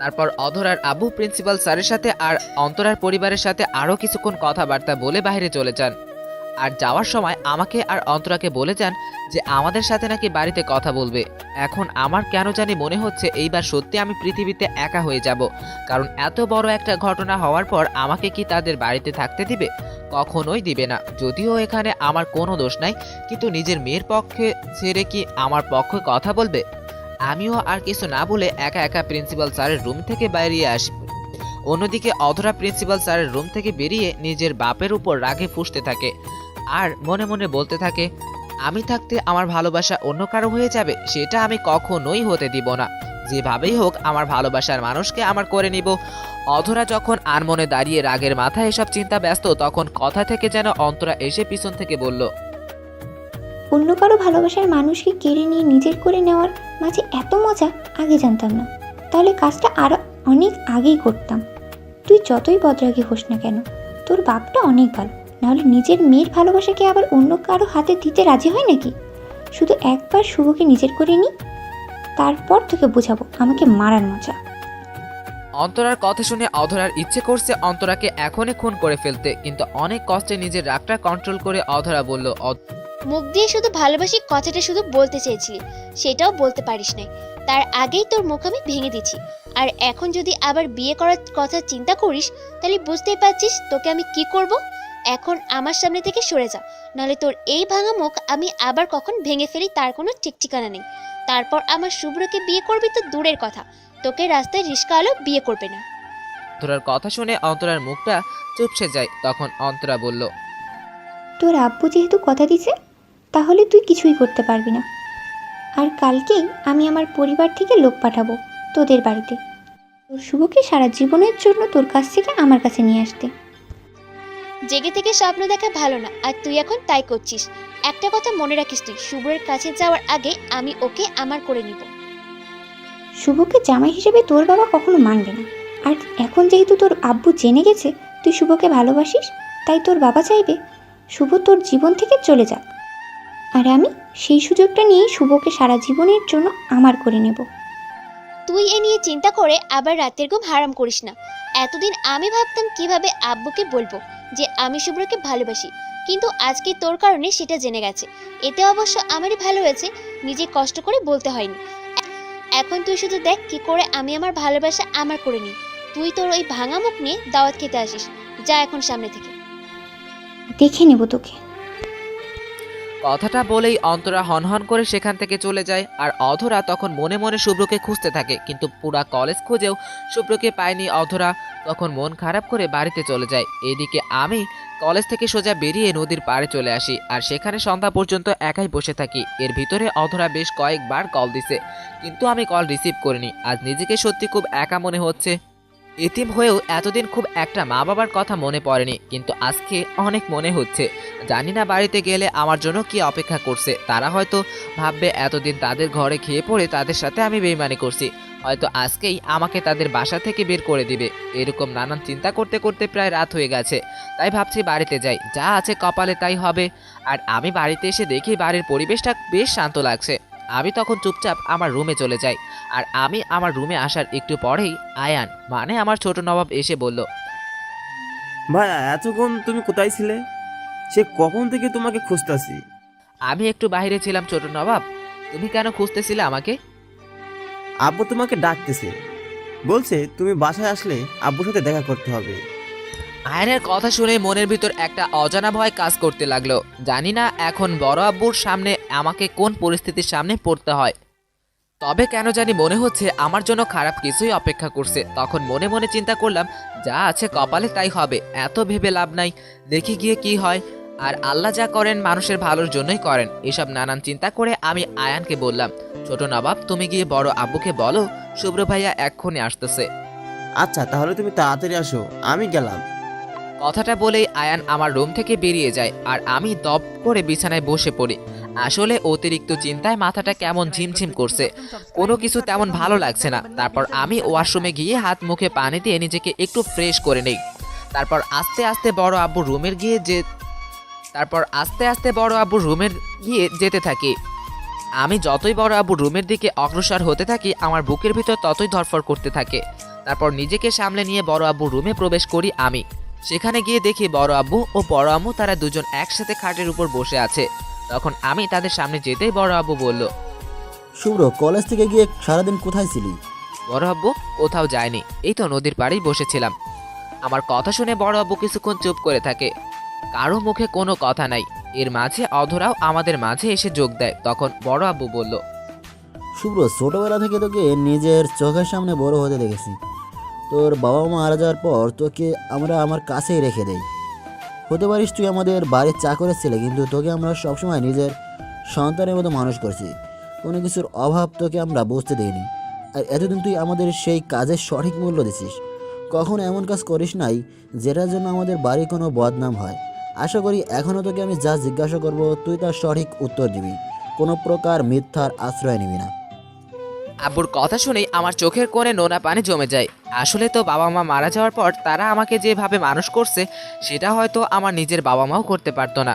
তারপর অধরার আব্বু প্রিন্সিপাল স্যারের সাথে আর অন্তরার পরিবারের সাথে আরও কিছুক্ষণ কথাবার্তা বলে বাইরে চলে যান। আর যাওয়ার সময় আমাকে আর অন্তরাকে বলে যান যে আমাদের সাথে নাকি বাড়িতে কথা বলবে। এখন আমার কেন জানি মনে হচ্ছে এইবার সত্যি আমি পৃথিবীতে একা হয়ে যাব, কারণ এত বড় একটা ঘটনা হওয়ার পর আমাকে কি তাদের বাড়িতে থাকতে দিবে? কখনোই দিবে না। যদিও এখানে আমার কোনো দোষ নাই, কিন্তু নিজের মেয়ের পক্ষে ছেড়ে কি আমার পক্ষে কথা বলবে? আমিও আর কিছু না বলে একা একা প্রিন্সিপাল স্যারের রুম থেকে বেরিয়ে আসি। অন্যদিকে অধরা প্রিন্সিপাল স্যারের রুম থেকে বেরিয়ে নিজের বাপের উপর রাগে ফুঁসতে থাকে আর মনে মনে বলতে থাকে, আমি থাকতে আমার ভালোবাসা অন্য কারো হয়ে যাবে, সেটা আমি কখনোই হতে দিব না। যেভাবেই হোক আমার ভালোবাসার মানুষকে আমার করে নিব। অধরা যখন আনমনে দাঁড়িয়ে রাগের মাথায় এসব চিন্তা ব্যস্ত, তখন কথা থেকে যেন অন্তরা এসে পিছন থেকে বলল, অন্য কারো ভালোবাসার মানুষকে কেড়ে নিয়ে নিজের করে নেওয়ার মাঝে এত মজা আগে জানতাম না। তাহলে কাজটা আরও অনেক আগেই করতাম। তুই যতই বদরাগী হোস না কেন, তোর বাপটা অনেক ভালো। নাহলে নিজের মেয়ের ভালোবাসাকে আবার অন্য কারো হাতে দিতে রাজি হয় নাকি? শুধু একবার শুভকে নিজের করে নি, তারপর তোকে বোঝাবো আমাকে মারার মজা। অন্তরার কথা শুনে অধরার ইচ্ছে করছে অন্তরাকে এখনই খুন করে ফেলতে, কিন্তু অনেক কষ্টে নিজের রাগটা কন্ট্রোল করে অধরা বলল, মুখ দিয়ে শুধু ভালোবাসি কথাটা শুধু বলতে চেয়েছিলি, সেটাও বলতে পারিস নাই। তার আগেই তোর মুখ আমি ভেঙে দিচ্ছি। আর এখন যদি আবার বিয়ে করার কথা চিন্তা করিস, তাহলে বুঝতেই পারছিস তোকে আমি কি করব। এখন আমার সামনে থেকে সরে যা, নাহলে তোর এই ভাঙা মুখ আমি আবার কখন ভেঙে ফেলি তার কোনো ঠিক ঠিকানা নেই। তারপর আমার শুভ্রকে বিয়ে করবি তো দূরের কথা, তোকে রাস্তায় রিস্কা আলো বিয়ে করবে না। অধরার কথা শুনে অন্তরার মুখটা চুপসে যায়। তখন অন্তরা বলল, তোর আব্বু যেহেতু কথা দিছে, তাহলে তুই কিছুই করতে পারবি না। আর কালকেই আমি আমার পরিবার থেকে লোক পাঠাবো তোদের বাড়িতে, তোর শুভকে সারা জীবনের জন্য তোর কাছ থেকে আমার কাছে নিয়ে আসতে। জেগে থেকে স্বপ্ন দেখা ভালো না, আর তুই এখন তাই করছিস। একটা কথা মনে রাখিস, তুই শুভ্রের কাছে যাওয়ার আগে আমি ওকে আমার করে নিব। শুভকে জামাই হিসেবে তোর বাবা কখনো মানবে না। আর এখন যেহেতু তোর আব্বু জেনে গেছে তুই শুভকে ভালোবাসিস, তাই তোর বাবা চাইবে শুভ তোর জীবন থেকে চলে যাক। আর আমি সেই সুযোগটা নিয়েই শুভকে সারা জীবনের জন্য আমার করে নেব। তুই এ নিয়ে চিন্তা করে আবার রাতের ঘুম হারাম করিস না। এতদিন আমি ভাবতাম কিভাবে আব্বুকে বলবো যে আমি শুভ্রকে ভালোবাসি, কিন্তু আজকে তোর কারণে সেটা জেনে গেছে। এতে অবশ্য আমারই ভালো হয়েছে, নিজে কষ্ট করে বলতে হয়নি। এখন তুই শুধু দেখ কি করে আমি আমার ভালোবাসা আমার করে নিই। তুই তোর ওই ভাঙা মুখ নিয়ে দাওয়াত খেতে আসিস, যা এখন সামনে থেকে। দেখে নেব তোকে। কথাটা বলেই অন্তরা হনহন করে সেখান থেকে চলে যায়। আর অধরা তখন মনে মনে শুভ্রকে খুঁজতে থাকে, কিন্তু পুরা কলেজ খুঁজেও শুভ্রকে পায়নি অধরা। তখন মন খারাপ করে বাড়িতে চলে যায়। এদিকে আমি কলেজ থেকে সোজা বেরিয়ে নদীর পাড়ে চলে আসি, আর সেখানে সন্ধ্যা পর্যন্ত একাই বসে থাকি। এর ভিতরে অধরা বেশ কয়েকবার কল দিছে, কিন্তু আমি কল রিসিভ করিনি। আজ নিজেকে সত্যি খুব একা মনে হচ্ছে। এতিম হয়েও এতদিন খুব একটা মা বাবার কথা মনে পড়েনি, কিন্তু আজকে অনেক মনে হচ্ছে। জানি না বাড়িতে গেলে আমার জন্য কি অপেক্ষা করছে। তারা হয়তো ভাববে এতদিন তাদের ঘরে খেয়ে পড়ে তাদের সাথে আমি বেইমানি করছি, হয়তো আজকেই আমাকে তাদের বাসা থেকে বের করে দিবে। এরকম নানান চিন্তা করতে করতে প্রায় রাত হয়ে গেছে। তাই ভাবছি বাড়িতে যাই, যা আছে কপালে তাই হবে। আর আমি বাড়িতে এসে দেখি বাড়ির পরিবেশটা বেশ শান্ত লাগছে। আমি তখন চুপচাপ আমার রুমে চলে যাই। আর আমি আমার রুমে আসার একটু পরেই আয়ান, মানে আমার ছোট নবাব, এসে বলল, ভাইয়া এতক্ষণ তুমি কোথায় ছিলে? সে কখন থেকে তোমাকে খুঁজতাছি। আমি একটু বাইরে ছিলাম ছোট নবাব। তুমি কেন খুঁজতেছিলে আমাকে? আব্বু তোমাকে ডাকতেছে, বলছে তুমি বাসায় আসলে আব্বুর সাথে দেখা করতে হবে। আয়নের কথা শুনে মনের ভিতর একটা অজানা ভয় কাজ করতে লাগলো। জানি না এখন বড় আব্বুর সামনে আমাকে কোন পরিস্থিতির সামনে পড়তে হয়। তবে কেন জানি মনে হচ্ছে আমার জন্য খারাপ কিছুই অপেক্ষা করছে। তখন মনে মনে চিন্তা করলাম, যা আছে কপালে তাই হবে, এত ভেবে লাভ নাই, দেখি গিয়ে কি হয়। আর আল্লাহ যা করেন মানুষের ভালোর জন্যই করেন। এসব নানান চিন্তা করে আমি আয়ানকে বললাম, ছোট নবাব তুমি গিয়ে বড় আব্বুকে বলো শুভ্র ভাইয়া এক্ষুনি আসতেছে। আচ্ছা তাহলে তুমি তাড়াতাড়ি আসো, আমি গেলাম। কথাটা বলেই আয়ান আমার রুম থেকে বেরিয়ে যায়, আর আমি দপ করে বিছানায় বসে পড়ি। আসলে অতিরিক্ত চিন্তায় মাথাটা কেমন ঝিমঝিম করছে, কোনো কিছু তেমন ভালো লাগছে না। তারপর আমি ওয়াশরুমে গিয়ে হাত মুখে পানি দিয়ে নিজেকে একটু ফ্রেশ করে নেই। তারপর আস্তে আস্তে বড় আব্বুর রুমের গিয়ে যেতে থাকি। আমি যতই বড় আব্বুর রুমের দিকে অগ্রসর হতে থাকি, আমার বুকের ভিতর ততই ধরফর করতে থাকে। তারপর নিজেকে সামলে নিয়ে বড় আব্বুর রুমে প্রবেশ করি আমি। সেখানে গিয়ে দেখি বড় আব্বু ও বড় আম্মু তারা দুজন একসাথে খাটের উপর বসে আছে। তখন আমি তাদের সামনে যেতেই বড় আব্বু বলল, শুভ্র, কলেজ থেকে গিয়ে সারাদিন কোথায় ছিলি? বড় আব্বু কোথাও যায়নি, এই তো নদীর পাড়েই বসেছিলাম। আমার কথা শুনে বড় আব্বু কিছুক্ষণ চুপ করে থাকে। কারো মুখে কোনো কথা নাই। এর মাঝে অধরাও আমাদের মাঝে এসে যোগ দেয়। তখন বড় আব্বু বলল, শুভ্র, ছোটবেলা থেকে তোকে নিজের চোখের সামনে বড় হতে দেখেছি। তোর বাবা মা মারা যাওয়ার পর তোকে আমরা আমার কাছেই রেখে দেই। হতে পারিস তুই আমাদের বাড়ির চাকরের ছেলে, কিন্তু তোকে আমরা সবসময় নিজের সন্তানের মতো মানুষ করছি। কোনো কিছুর অভাব তোকে আমরা বুঝতে দিইনি। আর এতদিন তুই আমাদের সেই কাজের সঠিক মূল্য দিছিস। কখনো এমন কাজ করিস নাই যেটার জন্য আমাদের বাড়ি কোনো বদনাম হয়। আশা করি এখনও তোকে আমি যা জিজ্ঞাসা করব তুই তার সঠিক উত্তর দিবি, কোনো প্রকার মিথ্যার আশ্রয় নিবি না। আব্বুর কথা শুনেই আমার চোখের কোণে নোনা পানি জমে যায়। আসলে তো বাবা মা মারা যাওয়ার পর তারা আমাকে যেভাবে মানুষ করছে সেটা হয়তো আমার নিজের বাবা মাও করতে পারতো না।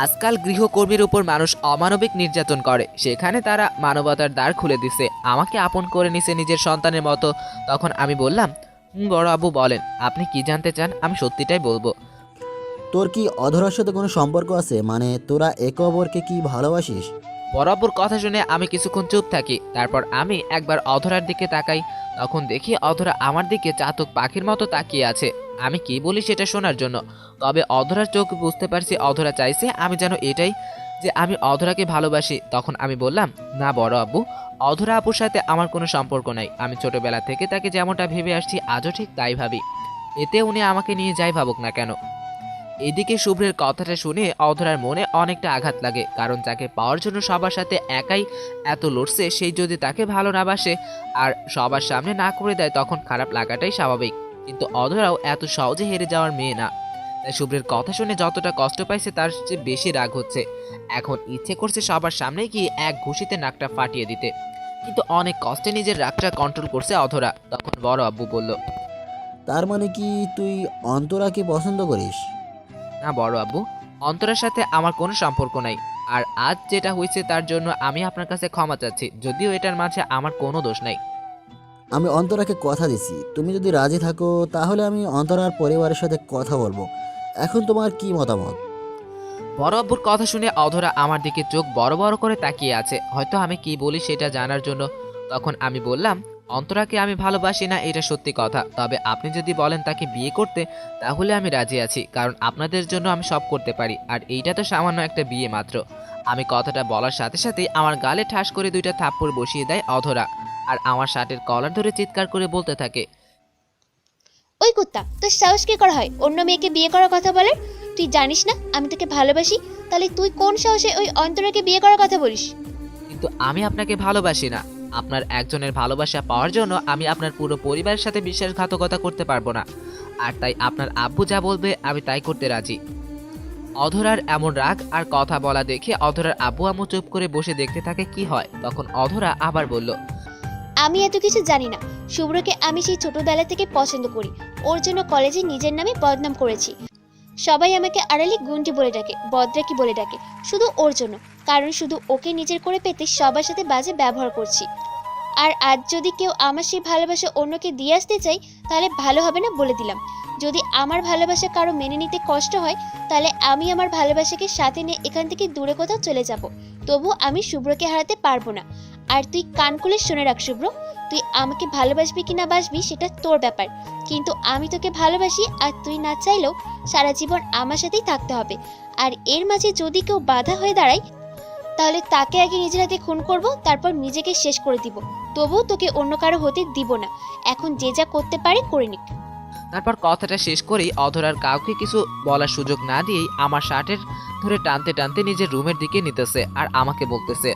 আজকাল গৃহকর্মীর উপর মানুষ অমানবিক নির্যাতন করে, সেখানে তারা মানবতার দ্বার খুলে দিছে, আমাকে আপন করে নিছে নিজের সন্তানের মতো। তখন আমি বললাম, বড় আব্বু বলেন, আপনি কি জানতে চান? আমি সত্যিটাই বলবো। তোর কি অধরার সাথে কোনো সম্পর্ক আছে? মানে তোরা একে অপরকে কি ভালোবাসিস? বড় আব্বুর কথা শুনে আমি কিছুক্ষণ চুপ থাকি। তারপর আমি একবার অধরার দিকে তাকাই। তখন দেখি অধরা আমার দিকে চাতক পাখির মতো তাকিয়ে আছে, আমি কি বলি সেটা শোনার জন্য। তবে অধরার চোখ বুঝতে পারছি অধরা চাইছে আমি যেন এটাই, যে আমি অধরাকে ভালোবাসি। তখন আমি বললাম, না বড় আব্বু, অধরা আপুর সাথে আমার কোনো সম্পর্ক নাই। আমি ছোটবেলা থেকে তাকে যেমনটা ভেবে আসছি আজও ঠিক তাই ভাবি, এতে উনি আমাকে নিয়ে যাই ভাবুক না কেন। এদিকে শুভ্রের কথাটা শুনে অধরার মনে অনেকটা আঘাত লাগে, কারণ যাকে পাওয়ার জন্য সবার সাথে একাই এত লড়ছে, সেই যদি তাকে ভালো না বাসে আর সবার সামনে না করে দেয় তখন খারাপ লাগাটাই স্বাভাবিক। কিন্তু অধরাও এত সহজে হেরে যাওয়ার মেয়ে না। তাই শুভ্রের কথা শুনে যতটা কষ্ট পাইছে তার চেয়ে বেশি রাগ হচ্ছে। এখন ইচ্ছে করছে সবার সামনে গিয়ে এক ঘুষিতে নাকটা ফাটিয়ে দিতে, কিন্তু অনেক কষ্টে নিজের রাগটা কন্ট্রোল করছে অধরা। তখন বড় আব্বু বলল, তার মানে কি তুই অন্তরাকে পছন্দ করিস? না বড় আব্বু, অন্তরের সাথে আমার কোনো সম্পর্ক নাই। আর আজ যেটা হয়েছে তার জন্য আমি আপনার কাছে ক্ষমা চাচ্ছি, যদিও এটার মাঝে আমার কোনো দোষ নাই। আমি অন্তরাকে কথা দিছি, তুমি যদি রাজি থাকো তাহলে আমি অন্তরার পরিবারের সাথে কথা বলবো। এখন তোমার কি মতামত? বড় আব্বুর কথা শুনে অধরা আমার দিকে চোখ বড় বড় করে তাকিয়ে আছে, হয়তো আমি কি বলি সেটা জানার জন্য। তখন আমি বললাম, অন্তরাকে আমি ভালোবাসি না এটা সত্যি কথা, তবে আপনি যদি বলেন তাকে বিয়ে করতে তাহলে আমি রাজি আছি, কারণ আপনাদের জন্য আমি সব করতে পারি। আর এইটা তো সামান্য একটা বিয়ে মাত্র। আমি কথাটা বলার সাথে সাথেই আমার গালে ঠাস করে 2টা থাপ্পড় বসিয়ে দেয় অধরা, আর আমার শার্টের কলার ধরে চিৎকার করে বলতে থাকে, ওই কুত্তা, তোর সাহস কি করা হয় অন্য মেয়েকে বিয়ে করার কথা বলার? তুই জানিস না আমি তোকে ভালোবাসি, তাহলে তুই কোন সাহসে ওই অন্তরাকে বিয়ে করার কথা বলিস? কিন্তু আমি আপনাকে ভালোবাসি না। আপনার একজনের ভালোবাসা পাওয়ার জন্য আমি আপনার পুরো পরিবারের সাথে বিশ্বাসঘাতকতা করতে পারবো না, আর তাই আপনার আব্বু যা বলবে আমি তাই করতে রাজি। অধরার এমন রাগ আর কথা বলা দেখে অধরার আব্বু আম্মু চুপ করে বসে দেখতে থাকে কি হয়। তখন অধরা আবার বলল, আমি এত কিছু জানি না। শুভ্রকে আমি সেই ছোটবেলা থেকে পছন্দ করি, ওর জন্য কলেজে নিজের নামে বদনাম করেছি। সবাই আমাকে আড়ালে গুন্ডি বলে ডাকে, বদরাকি বলে ডাকে, শুধু ওর জন্য, কারণ শুধু ওকে নিজের করে পেতে সবার সাথে বাজে ব্যবহার করছি। আর আজ যদি কেউ আমার সেই ভালোবাসা অন্যকে দিয়ে আসতে চাই তাহলে ভালো হবে না বলে দিলাম। যদি আমার ভালোবাসা কারো মেনে নিতে কষ্ট হয় তাহলে আমি আমার ভালোবাসাকে সাথে নিয়ে এখান থেকে দূরে কোথাও চলে যাব, তবু আমি শুভ্রকে হারাতে পারবো না। আর তুই কান খুলে শুনে রাখ শুভ্র, তুই আমাকে ভালোবাসবি কি না বাসবি সেটা তোর ব্যাপার, কিন্তু আমি তোকে ভালোবাসি, আর তুই না চাইলেও সারা জীবন আমার সাথেই থাকতে হবে। আর এর মাঝে যদি কেউ বাধা হয়ে দাঁড়ায় তাহলে তাকে আগে নিজের হাতে খুন করব, তারপর নিজেকে শেষ করে দিব, তবুও তোকে অন্য কারো হতে দিব না। এখন যে যা করতে পারে করে নিক। তারপর কথাটা শেষ করেই অধরার কাউকে কিছু বলার সুযোগ না দিয়েই আমার শার্টের ধরে টানতে টানতে নিজের রুমের দিকে নিতেছে আর আমাকে বলতেছে,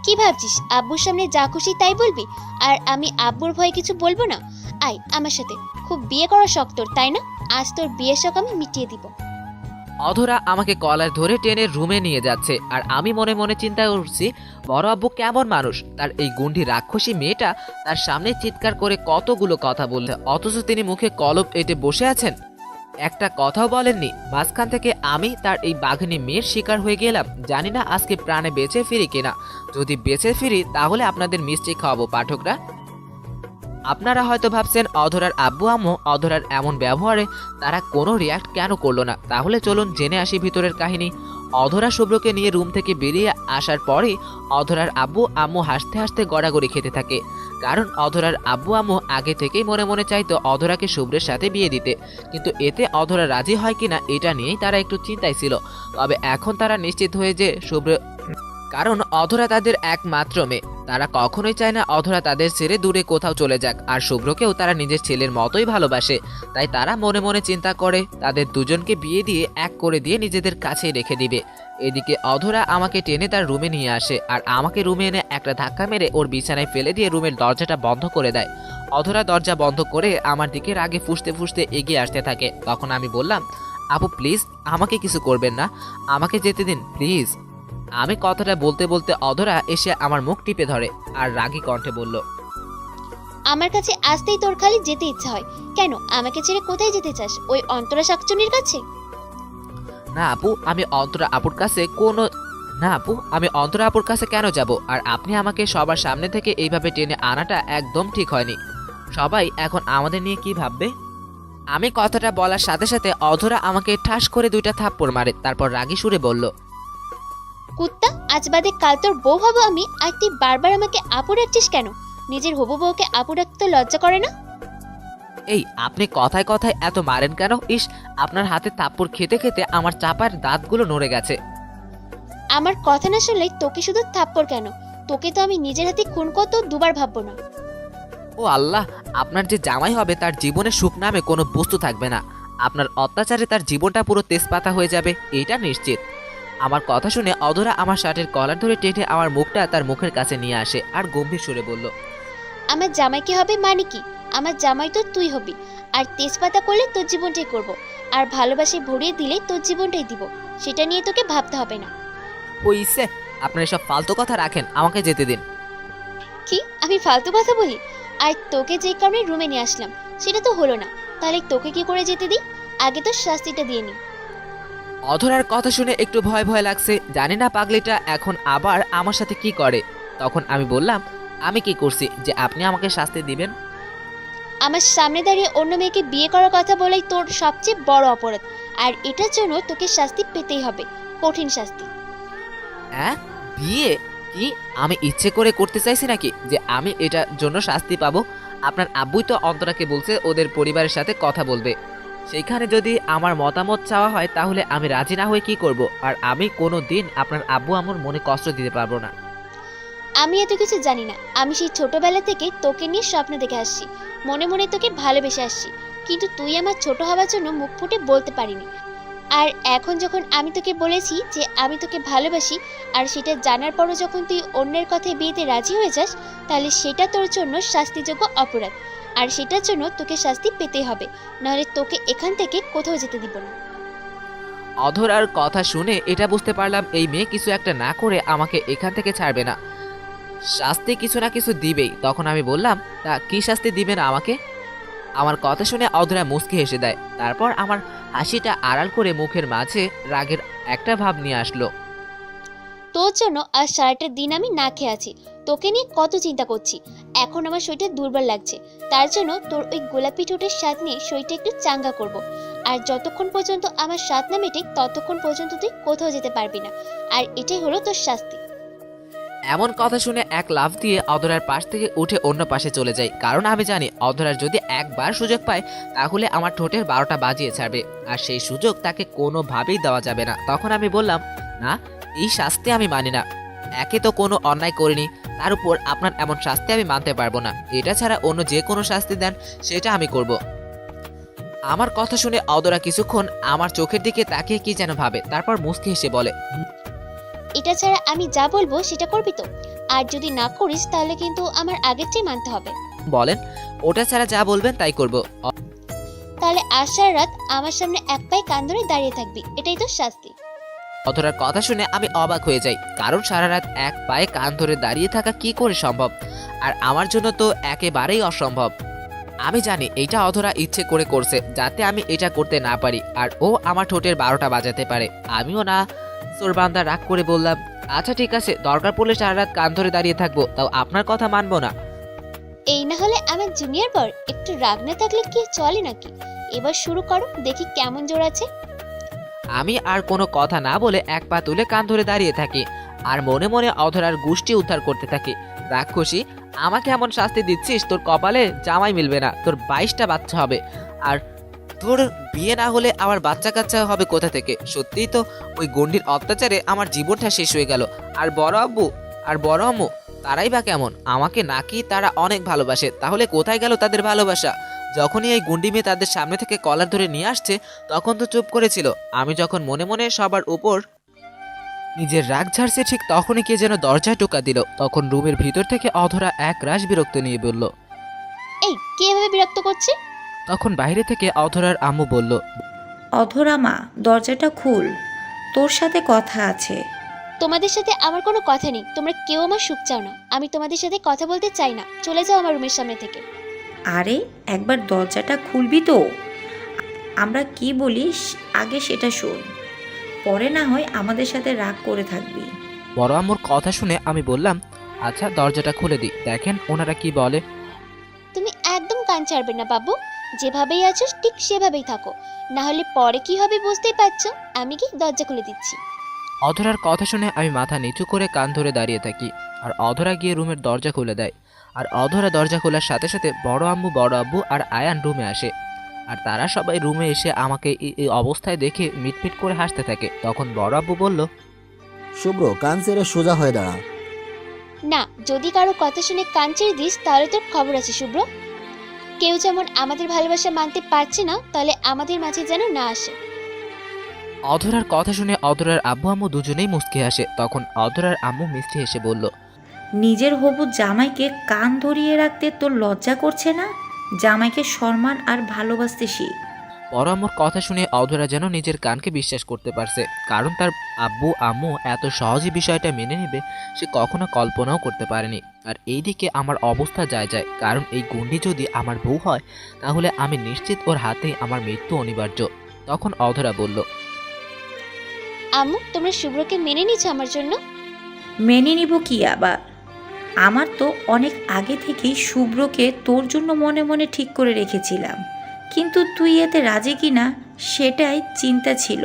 কি ভাবছিস আব্বুর সামনে যা খুশি তাই বলবি, আর আমি আব্বুর ভয়ে কিছু বলবো না? আয় আমার সাথে, খুব বিয়ে করার শখ তোর তাই না? আজ তোর বিয়ের শখ আমি মিটিয়ে দিব। অধরা আমাকে কলার ধরে টেনে রুমে নিয়ে যাচ্ছে, আর আমি মনে মনে চিন্তা করছি বড় আব্বু কেমন মানুষ, তার এই গুন্ডি রাক্ষসী মেয়েটা তার সামনে চিৎকার করে কতগুলো কথা বলছে, অথচ তিনি মুখে কলম এঁটে বসে আছেন, একটা কথাও বলেননি। মাঝখান থেকে আমি তার এই বাঘিনী মেয়ের শিকার হয়ে গেলাম। জানি না আজকে প্রাণে বেঁচে ফিরি কিনা। যদি বেঁচে ফিরি তাহলে আপনাদের মিষ্টি খাওয়াবো পাঠকরা। আপনারা হয়তো ভাবছেন অধরার আব্বু আম্মু অধরার এমন ব্যবহারে তারা কোনো রিয়াক্ট কেন করলো না, তাহলে চলুন জেনে আসি ভিতরের কাহিনী। অধরা শুভ্রকে নিয়ে রুম থেকে বেরিয়ে আসার পরে অধরার আব্বু আম্মু হাসতে হাসতে গড়াগড়ি খেতে থাকে। কারণ অধরার আব্বু আম্মু আগে থেকেই মনে মনে চাইতো অধরাকে শুভ্রের সাথে বিয়ে দিতে, কিন্তু এতে অধরা রাজি হয় কিনা এটা নিয়েই তারা একটু চিন্তায় ছিল। তবে এখন তারা নিশ্চিত হয়ে যে শুভ্র, কারণ অধরা তাদের একমাত্র মেয়ে, তারা কখনোই চায় না অধরা তাদের ছেড়ে দূরে কোথাও চলে যাক। আর শুভ্রকেও তারা নিজের ছেলের মতোই ভালোবাসে, তাই তারা মনে মনে চিন্তা করে তাদের দুজনকে বিয়ে দিয়ে এক করে দিয়ে নিজেদের কাছেই রেখে দিবে। এদিকে অধরা আমাকে টেনে তার রুমে নিয়ে আসে, আর আমাকে রুমে এনে একটা ধাক্কা মেরে ওর বিছানায় ফেলে দিয়ে রুমের দরজাটা বন্ধ করে দেয়। অধরা দরজা বন্ধ করে আমার দিকে রাগে ফুঁসতে ফুঁসতে এগিয়ে আসতে থাকে। তখন আমি বললাম, আপু প্লিজ আমাকে কিছু করবেন না, আমাকে যেতে দিন প্লিজ। আমি কথাটা বলতে বলতে অধরা এসে আমার মুখ টিপে ধরে আর রাগী কণ্ঠে বলল, আমার কাছে আসতেই তোর খালি যেতে ইচ্ছা হয় কেন? আমাকে ছেড়ে কোথায় যেতে চাস? ওই অন্তরা শাকচুনির কাছে? না আপু, আমি অন্তরা আপুর কাছে কেন যাব? আর আপনি আমাকে সবার সামনে থেকে এইভাবে টেনে আনাটা একদম ঠিক হয়নি। সবাই এখন আমাদের নিয়ে কি ভাববে? আমি কথাটা বলার সাথে সাথে অধরা আমাকে ঠাস করে 2টা থাপ্পড় মারে, তারপর রাগী সুরে বলল, কুত্তা, আজ বাদে কাল তোর বউ হবো আমি, আর তুই বারবার আমাকে আপু ডাকছিস কেন? নিজের হবু বউকে আপু ডাকতে লজ্জা করে না? এই আপনি কথায় কথায় এত মারেন কেন? ইস, আপনার হাতে থাপ্পড় খেতে খেতে আমার চাপার দাঁতগুলো নড়ে গেছে। আমার কথা না শুনলে তোকে শুধু থাপ্পড় কেন, তোকে তো আমি নিজের হাতে খুন করতেও দুবার ভাববো না। ও আল্লাহ, আপনার যে জামাই হবে তার জীবনে সুখ নামে কোনো বস্তু থাকবে না। আপনার অত্যাচারে তার জীবনটা পুরো তেজপাতা হয়ে যাবে, এটা নিশ্চিত। আমার কথা শুনে অধরা আমার শার্টের কলার ধরে টেনে আমার মুখটা তার মুখের কাছে নিয়ে আসে আর গম্ভীর সুরে বলল, আমার জামাই কি হবে মানে কি? আমার জামাই তো তুই হবি, আর তেজপাতা করলে তোর জীবনটাই করব, আর ভালোবাসে ভরিয়ে দিলে তোর জীবনটাই দিব। সেটা নিয়ে তোকে ভাবতে হবে না। হইছে, আপনার এসব ফালতু কথা রাখেন, আমাকে যেতে দিন। কি আমি ফালতু কথা বলি? আর তোকে যে কারণে রুমে নিয়ে আসলাম সেটা তো হলো না, তাহলে তোকে কি করে যেতে দিই? আগে তো শাস্তিটা দিয়ে নি। অধরার কথা শুনে একটু ভয় ভয় লাগছে, জানি না পাগলিটা এখন আবার আমার সাথে কি করে। তখন আমি বললাম, আমি কি করছি যে আপনি আমাকে শাস্তি দিবেন? আমার সামনে দাঁড়িয়ে অন্য মেয়েকে বিয়ে করার কথা বলেই তোর সবচেয়ে বড় অপরাধ, আর এটার জন্য তোকে শাস্তি পেতেই হবে, কঠিন শাস্তি। হ্যাঁ, বিয়ে? কি আমি ইচ্ছে করে করতে চাইছি নাকি যে আমি এটার জন্য শাস্তি পাবো? আপনার আব্বুই তো অন্তরাকে বলছে ওদের পরিবারের সাথে কথা বলবে, সেইখানে যদি আমার মতামত চাওয়া হয় তাহলে আমি রাজি না হয়ে কি করব? আর আমি কোনো দিন আপনার আব্বু আমার মনে কষ্ট দিতে পারবো না। আমি এত কিছু জানি না। আমি সেই ছোটবেলা থেকে তোকে নিয়ে স্বপ্ন দেখে আসছি, মনে মনে তোকে ভালোবেসে আসছি, কিন্তু তুই আমার ছোট হওয়ার জন্য মুখ ফুটে বলতে পারিনি। আর এখন যখন আমি তোকে বলেছি যে আমি তোকে ভালোবাসি, আর সেটা জানার পরও যখন তুই অন্যের কথায় বিয়েতে রাজি হয়ে যাস, তাহলে সেটা তোর জন্য শাস্তিযোগ্য অপরাধ, আর সেটার জন্য তোকে শাস্তি পেতে হবে, নাহলে তোকে এখান থেকে কোথাও যেতে দিব না। অধরার কথা শুনে এটা বুঝতে পারলাম এই মেয়ে কিছু একটা না করে আমাকে এখান থেকে ছাড়বে না, শাস্তি কিছু না কিছু দিবেই। তখন আমি বললাম, তা কি শাস্তি দিবেন আমাকে? আমার কথা শুনে অধরা মুচকি হেসে দেয়, তারপর আমার হাসিটা আড়াল করে মুখের মাঝে রাগের একটা ভাব নিয়ে আসলো। তোর জন্য আজ সারাটা দিন আমি না খেয়ে আছি, তোকে নিয়ে কত চিন্তা করছি। এখন আমার শরীরটা দুর্বল লাগছে, তার জন্য তোর ওই গোলাপি ঠোঁটের স্বাদ নিয়ে শরীরটা একটু চাঙ্গা করব। আর যতক্ষণ পর্যন্ত আমার স্বাদ না মেটে ততক্ষণ পর্যন্ত তুই কোথাও যেতে পারবি না, আর এটাই হলো তোর শাস্তি। এমন কথা শুনে এক লাফ দিয়ে অধরার পাশ থেকে উঠে অন্য পাশে চলে যাই, কারণ আমি জানি অধরার যদি একবার সুযোগ পায় তাহলে আমার ঠোঁটের 12টা বাজিয়ে ছাড়বে, আর সেই সুযোগ তাকে কোনোভাবেই দেওয়া যাবে না। তখন আমি বললাম, না, এই শাস্তি আমি মানি না। একে তো কোনো অন্যায় করিনি, তার উপর আপনার এমন শাস্তি আমি মানতে পারবো না। এটা ছাড়া অন্য যে কোনো শাস্তি দেন সেটা আমি করব। আমার কথা শুনে অধরা কিছুক্ষণ আমার চোখের দিকে তাকিয়ে কি যেন ভাবে, তারপর মুচকি হেসে বলে, এটা ছাড়া আমি যা বলবো সেটা করবি তো? আর যদি না করিস তাহলে কিন্তু আমার আগের চেয়ে মানতে হবে। বলেন, ওটা ছাড়া যা বলবেন তাই করব। তাহলে আজ সারা রাত আমার সামনে এক পায়ে কান ধরে দাঁড়িয়ে থাকবি, এটাই তো শাস্তি। অধরার কথা শুনে আমি অবাক হয়ে যাই, কারণ সারা রাত এক পায়ে কান ধরে দাঁড়িয়ে থাকা কি করে সম্ভব? আর আমার জন্য তো একেবারেই অসম্ভব। আমি জানি এইটা অধরা ইচ্ছে করে করছে যাতে আমি এটা করতে না পারি, আর ও আমার ঠোঁটের 12টা বাজাতে পারে। আমিও না সোরবান্দা রাগ করে বললাম, আচ্ছা ঠিক আছে, দরকার পড়লে সারা রাত কান ধরে দাঁড়িয়ে থাকবো, তাও আপনার কথা মানবো না। এই না হলে আমার জুনিয়র পর একটু রাগ না থাকলে কি চলে নাকি? এবার শুরু করো, দেখি কেমন জোর আছে। আমি আর কোনো কথা না বলে এক পা তুলে কান ধরে দাঁড়িয়ে থাকি, আর মনে মনে অধরার গোষ্ঠী উদ্ধার করতে থাকি। রাক্ষসী, আমাকে এমন শাস্তি দিচ্ছিস, তোর কপালে জামাই মিলবে না, তোর 22টা বাচ্চা হবে। আর তোর বিয়ে না হলে আমার বাচ্চা কাচ্চা হবে কোথা থেকে? সত্যিই তো ওই গন্ডির অত্যাচারে আমার জীবনটা শেষ হয়ে গেল। আর বড় আব্বু আর বড় আম্মু তারাই বা কেমন? আমাকে নাকি তারা অনেক ভালোবাসে, তাহলে কোথায় গেল তাদের ভালোবাসা? যখনই এই গুন্ডি মেয়ে তাদের সামনে থেকে কলার ধরে নিয়ে আসছে তখন তো চুপ করেছিল। আমি যখন মনে মনে সবার উপর নিজের রাগ ঝাড়ছে, ঠিক তখনই কে যেন দরজায় টোকা দিল। তখন রুমের ভিতর থেকে অধরা এক রাশ বিরক্ত নিয়ে বলল। এই কে এভাবে বিরক্ত করছে? তখন বাইরে থেকে অধরার আম্মু বলল। অধরা মা, দরজাটা খুল, তোর সাথে কথা আছে। তোমাদের সাথে আমার কোনো কথা নেই, তোমরা কেউ আমার সুখ চাও না, আমি তোমাদের সাথে কথা বলতে চাই না, চলে যাও আমার রুমের সামনে থেকে। আরে একবার দরজাটা খুলবি তো? আমরা কি বলিস আগে সেটা শোন, পরে না হয় আমাদের সাথে রাগ করে থাকবি। বড় আম্মুর কথা শুনে আমি বললাম, আচ্ছা দরজাটা খুলে দিই, দেখেন ওনারা কি বলে। তুমি একদম কান ছাড়বে না বাবু, যেভাবেই আছো ঠিক সেভাবেই থাকো, না হলে পরে কি হবে বুঝতেই পারছো। আমি কি দরজা খুলে দিচ্ছি। অধরার কথা শুনে আমি মাথা নিচু করে কান ধরে দাঁড়িয়ে থাকি, আর অধরা গিয়ে রুমের দরজা খুলে দেয়। আর অধরা দরজা খোলার সাথে সাথে বড় আম্মু, বড় আব্বু আর আয়ান রুমে আসে। আর তারা সবাই রুমে এসে আমাকে এই অবস্থায় দেখে মিটমিট করে হাসতে থাকে। তখন বড় আব্বু বলল, শুভ্র, কান ছেড়ে সোজা হয়ে দাঁড়া। না, যদি কারো কথা শুনে কান ছেড়ে দিস তাহলে তোর খবর আছে শুভ্র। কেউ যেমন আমাদের ভালোবাসা মানতে পারছে না, তাহলে আমাদের মাঝে যেন না আসে। অধরার কথা শুনে অধরার আব্বু আম্মু দুজনেই মুচকি হাসে। তখন অধরার আম্মু মিষ্টি হেসে বলল, নিজের হবু জামাইকে কান ধরিয়ে রাখতে তোর লজ্জা করছে না? জামাইকে সম্মান আর ভালোবাসতে শিখ। বড় আম্মুর কথা শুনে অধরা যেন নিজের কানকে বিশ্বাস করতে পারছে, কারণ তার আব্বু আম্মু এত সহজে বিষয়টা মেনে নেবে সে কখনো কল্পনাও করতে পারেনি। আর এইদিকে আমার অবস্থা যায়, কারণ এই গুন্ডি যদি আমার বউ হয় তাহলে আমি নিশ্চিত ওর হাতেই আমার মৃত্যু অনিবার্য। তখন অধরা বলল, আম্মু, তোমরা শুভ্রকে মেনে নিচ্ছ আমার জন্য? মেনে নিব কি আবার? আমার তো অনেক আগে থেকেই শুভ্রকে তোর জন্য মনে মনে ঠিক করে রেখেছিলাম, কিন্তু তুই এতে রাজি কিনা সেটাই চিন্তা ছিল।